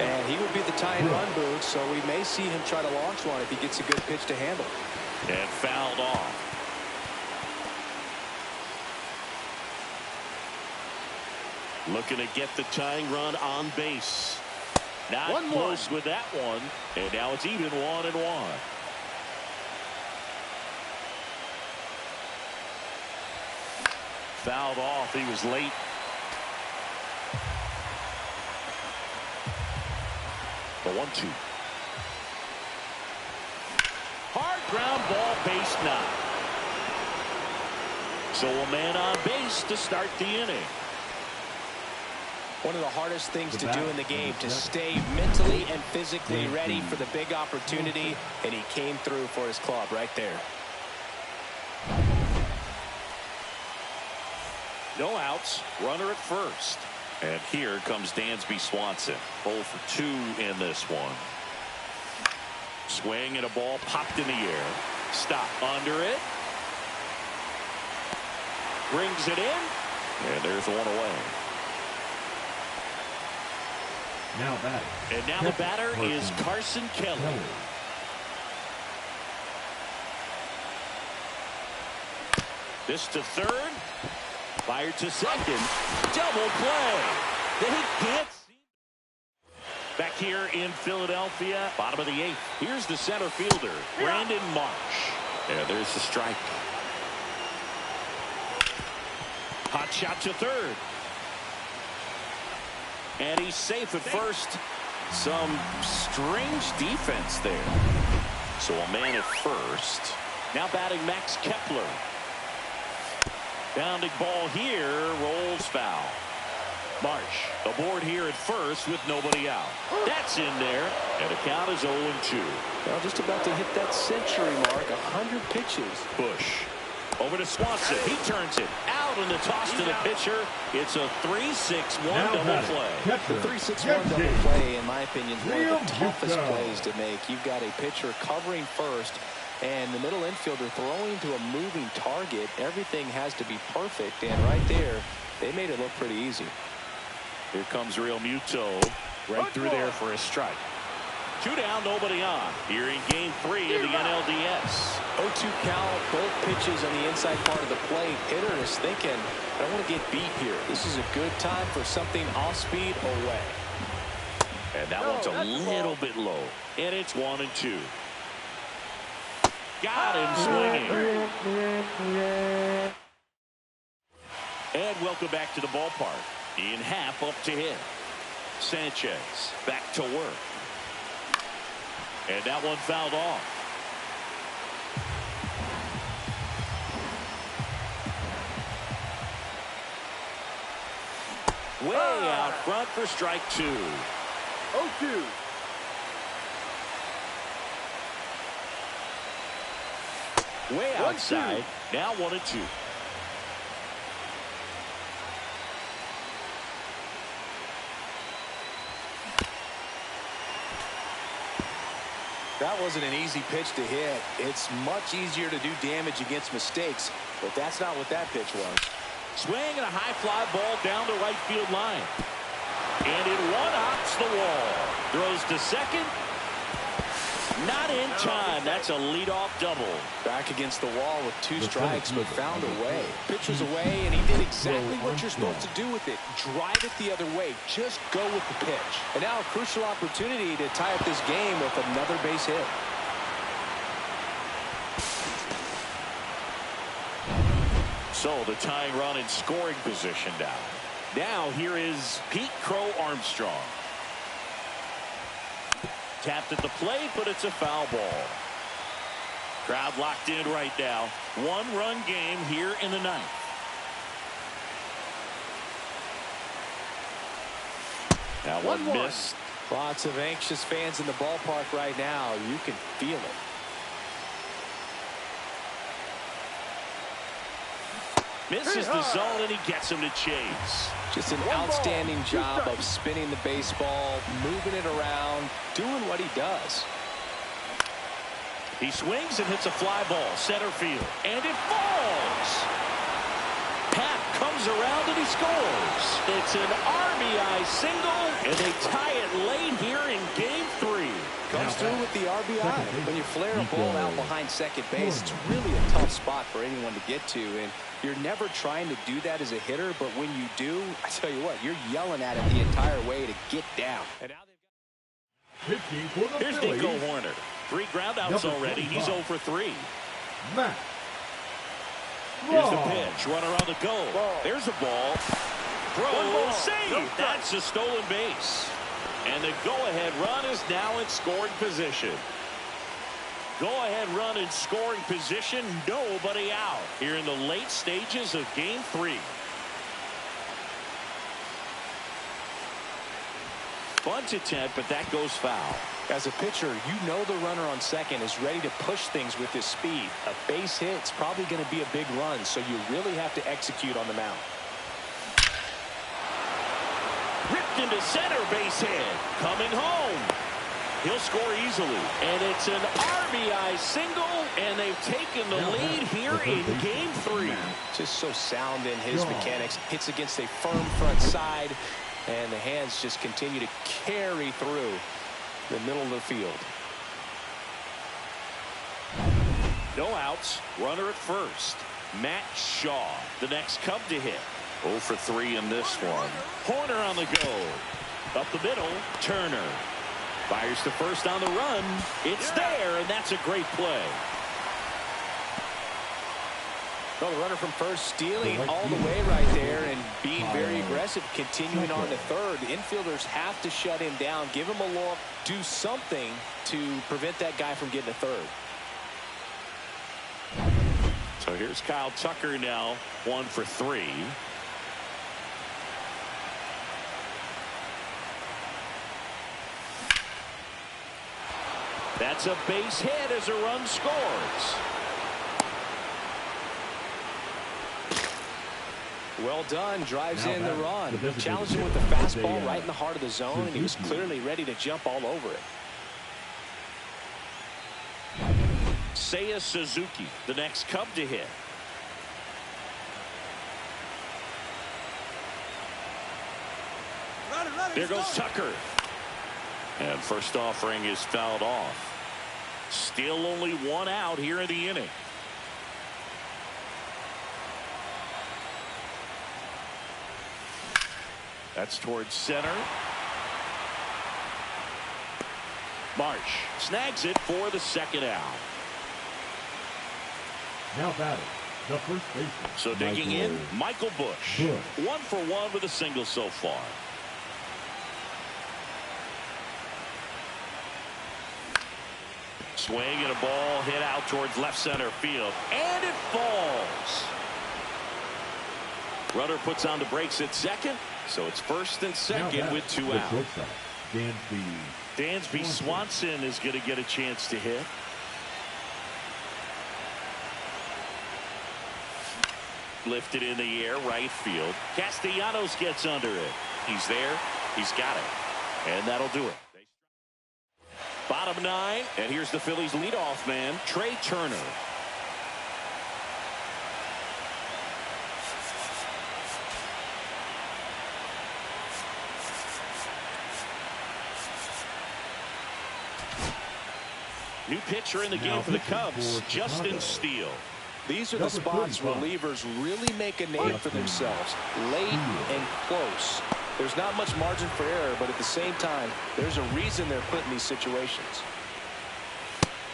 And he would be the tying run boot, so we may see him try to launch one if he gets a good pitch to handle. And fouled off. Looking to get the tying run on base. Not close with that one. And now it's even 1-1. Fouled off. He was late. The 1-2. Hard ground ball, base knock. So a man on base to start the inning. One of the hardest things to do in the game, to stay mentally and physically ready for the big opportunity, and he came through for his club right there. No outs, runner at first. And here comes Dansby Swanson. 0 for 2 in this one. Swing and a ball popped in the air. Stop under it. Brings it in. And there's one away. Now batting. And now the batter is Carson Kelly. This to third. Fired to second. Double play. They can't see. Back here in Philadelphia, bottom of the 8th. Here's the center fielder, Brandon Marsh. Yeah, there's the strike. Hot shot to third. And he's safe at first. Some strange defense there. So a man at first. Now batting Max Kepler. Bounding ball here, rolls foul. Marsh aboard here at first with nobody out. That's in there, and the count is 0-2. Well, just about to hit that century mark, 100 pitches. Bush over to Swanson. He turns it out and the toss to the pitcher. It's a 3-6-1 double play. The 3-6-1 double play, in my opinion, is one of the toughest plays to make. You've got a pitcher covering first, and the middle infielder throwing to a moving target. Everything has to be perfect, and right there, they made it look pretty easy. Here comes Real Muto right through there for a strike. 2 down, nobody on. Here in Game 3 of the NLDS. 0-2 count, both pitches on the inside part of the plate. Hitter is thinking, I don't want to get beat here. This is a good time for something off speed away. And that one's a little bit low. And it's 1-2. Got him swinging. And welcome back to the ballpark. In half up to hit. Sanchez back to work. And that one fouled off. Way out front for strike 2. 0-2. Way outside. Now 1-2. That wasn't an easy pitch to hit. It's much easier to do damage against mistakes, but that's not what that pitch was. Swing and a high fly ball down the right field line. And it one-hops the wall. Throws to second. Not in time. That's a leadoff double. Back against the wall with 2 strikes, but found a way. Pitch was away, and he did exactly what you're supposed to do with it. Drive it the other way. Just go with the pitch. And now a crucial opportunity to tie up this game with another base hit. So the tying run in scoring position now. Now here is Pete Crow Armstrong. Tapped at the plate, but it's a foul ball. Crowd locked in right now. One-run game here in the ninth. Now one missed. Lots of anxious fans in the ballpark right now. You can feel it. Misses the zone, and he gets him to chase. Just an outstanding job of spinning the baseball, moving it around, doing what he does. He swings and hits a fly ball, center field, and it falls. Pat comes around and he scores. It's an RBI single, and they tie it late here in Game 3. Comes through with the RBI. When you flare a ball out behind second base, it's really a tough spot for anyone to get to, and you're never trying to do that as a hitter, but when you do, I tell you what, you're yelling at it the entire way to get down. And now here's Nico Horner. 3 groundouts already. He's 0 for 3. Matt. Here's the pitch. Runner on the go. There's a ball. Throw, save. That's a stolen base. And the go-ahead run is now in scoring position. Go-ahead run in scoring position. Nobody out here in the late stages of Game 3. Bunt attempt, but that goes foul. As a pitcher, you know the runner on second is ready to push things with his speed. A base hit's probably going to be a big run, so you really have to execute on the mound. Ripped into center, base hit. Coming home. He'll score easily. And it's an RBI single, and they've taken the lead here in Game 3. Just so sound in his mechanics. Hits against a firm front side, and the hands just continue to carry through the middle of the field. No outs. Runner at first. Matt Shaw, the next Cub to hit. 0 for 3 in this one. Horner on the go. Up the middle. Turner fires to first on the run. It's there, and that's a great play. Well, the runner from first stealing all the way right there and being very aggressive, continuing on to third. The infielders have to shut him down, give him a look, do something to prevent that guy from getting to third. So here's Kyle Tucker now, 1 for 3. That's a base hit as a run scores. Well done. Drives in the run. Challenged him with the fastball right in the heart of the zone, and he was clearly ready to jump all over it. Seiya Suzuki, the next Cub to hit. There goes Tucker. And first offering is fouled off. Still only 1 out here in the inning. That's towards center. Marsh snags it for the second out. Now batting, the first baseman. So digging in, Michael Bush. 1 for 1 with a single so far. Swing and a ball hit out towards left center field. And it falls. Runner puts on the brakes at second. So it's first and second with 2 out. Dansby Swanson is going to get a chance to hit. Lifted in the air, right field. Castellanos gets under it. He's there. He's got it. And that'll do it. Bottom 9, and here's the Phillies leadoff man, Trey Turner. New pitcher in the game for the Cubs, Justin Steele. These are the spots relievers really make a name for themselves. Late and close. There's not much margin for error, but at the same time, there's a reason they're put in these situations.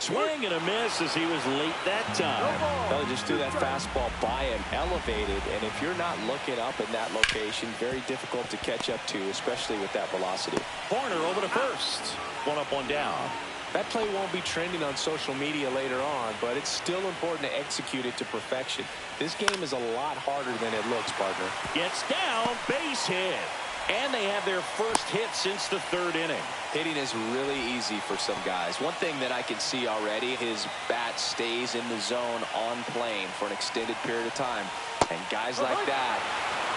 Swing and a miss as he was late that time. Well, just threw that fastball by him, elevated, and if you're not looking up in that location, very difficult to catch up to, especially with that velocity. Horner over to first. One up, one down. That play won't be trending on social media later on, but it's still important to execute it to perfection. This game is a lot harder than it looks, partner. Gets down, base hit. And they have their first hit since the third inning. Hitting is really easy for some guys. One thing that I can see already, his bat stays in the zone on plane for an extended period of time. And guys like that,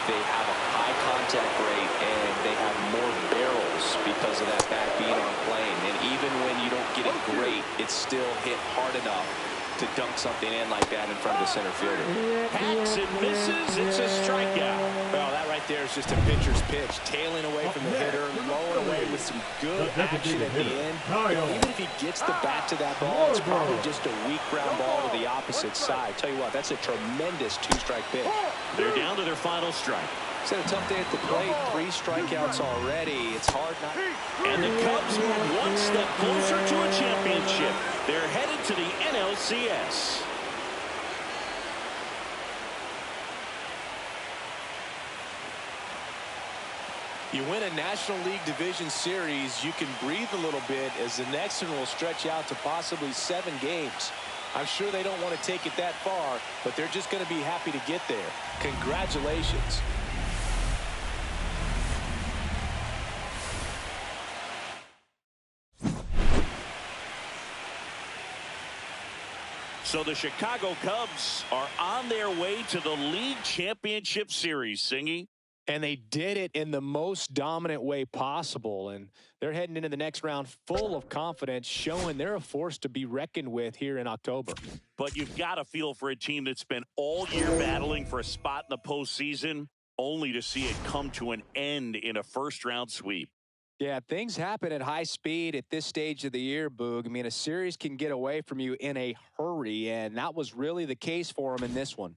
they have a high contact rate and they have more barrels because of that bat being on plane. And even when you don't get it great, it's still hit hard enough to dunk something in like that in front of the center fielder. Hacks and misses. It's a strikeout. Well, that right there is just a pitcher's pitch. Tailing away from the hitter, blowing away with some good action at the end. Even if he gets the bat to that ball, it's probably just a weak ground ball to the opposite side. Tell you what, that's a tremendous two-strike pitch. They're down to their final strike. It's had a tough day at the plate. 3 strikeouts already. It's hard not. And the Cubs move one step closer to a championship. They're headed to the NLCS. You win a National League Division Series, you can breathe a little bit as the next one will stretch out to possibly 7 games. I'm sure they don't want to take it that far, but they're just going to be happy to get there. Congratulations. So the Chicago Cubs are on their way to the League Championship Series, Singy. And they did it in the most dominant way possible. And they're heading into the next round full of confidence, showing they're a force to be reckoned with here in October. But you've got to feel for a team that's been all year battling for a spot in the postseason, only to see it come to an end in a first-round sweep. Yeah, things happen at high speed at this stage of the year, Boog. I mean, a series can get away from you in a hurry, and that was really the case for them in this one.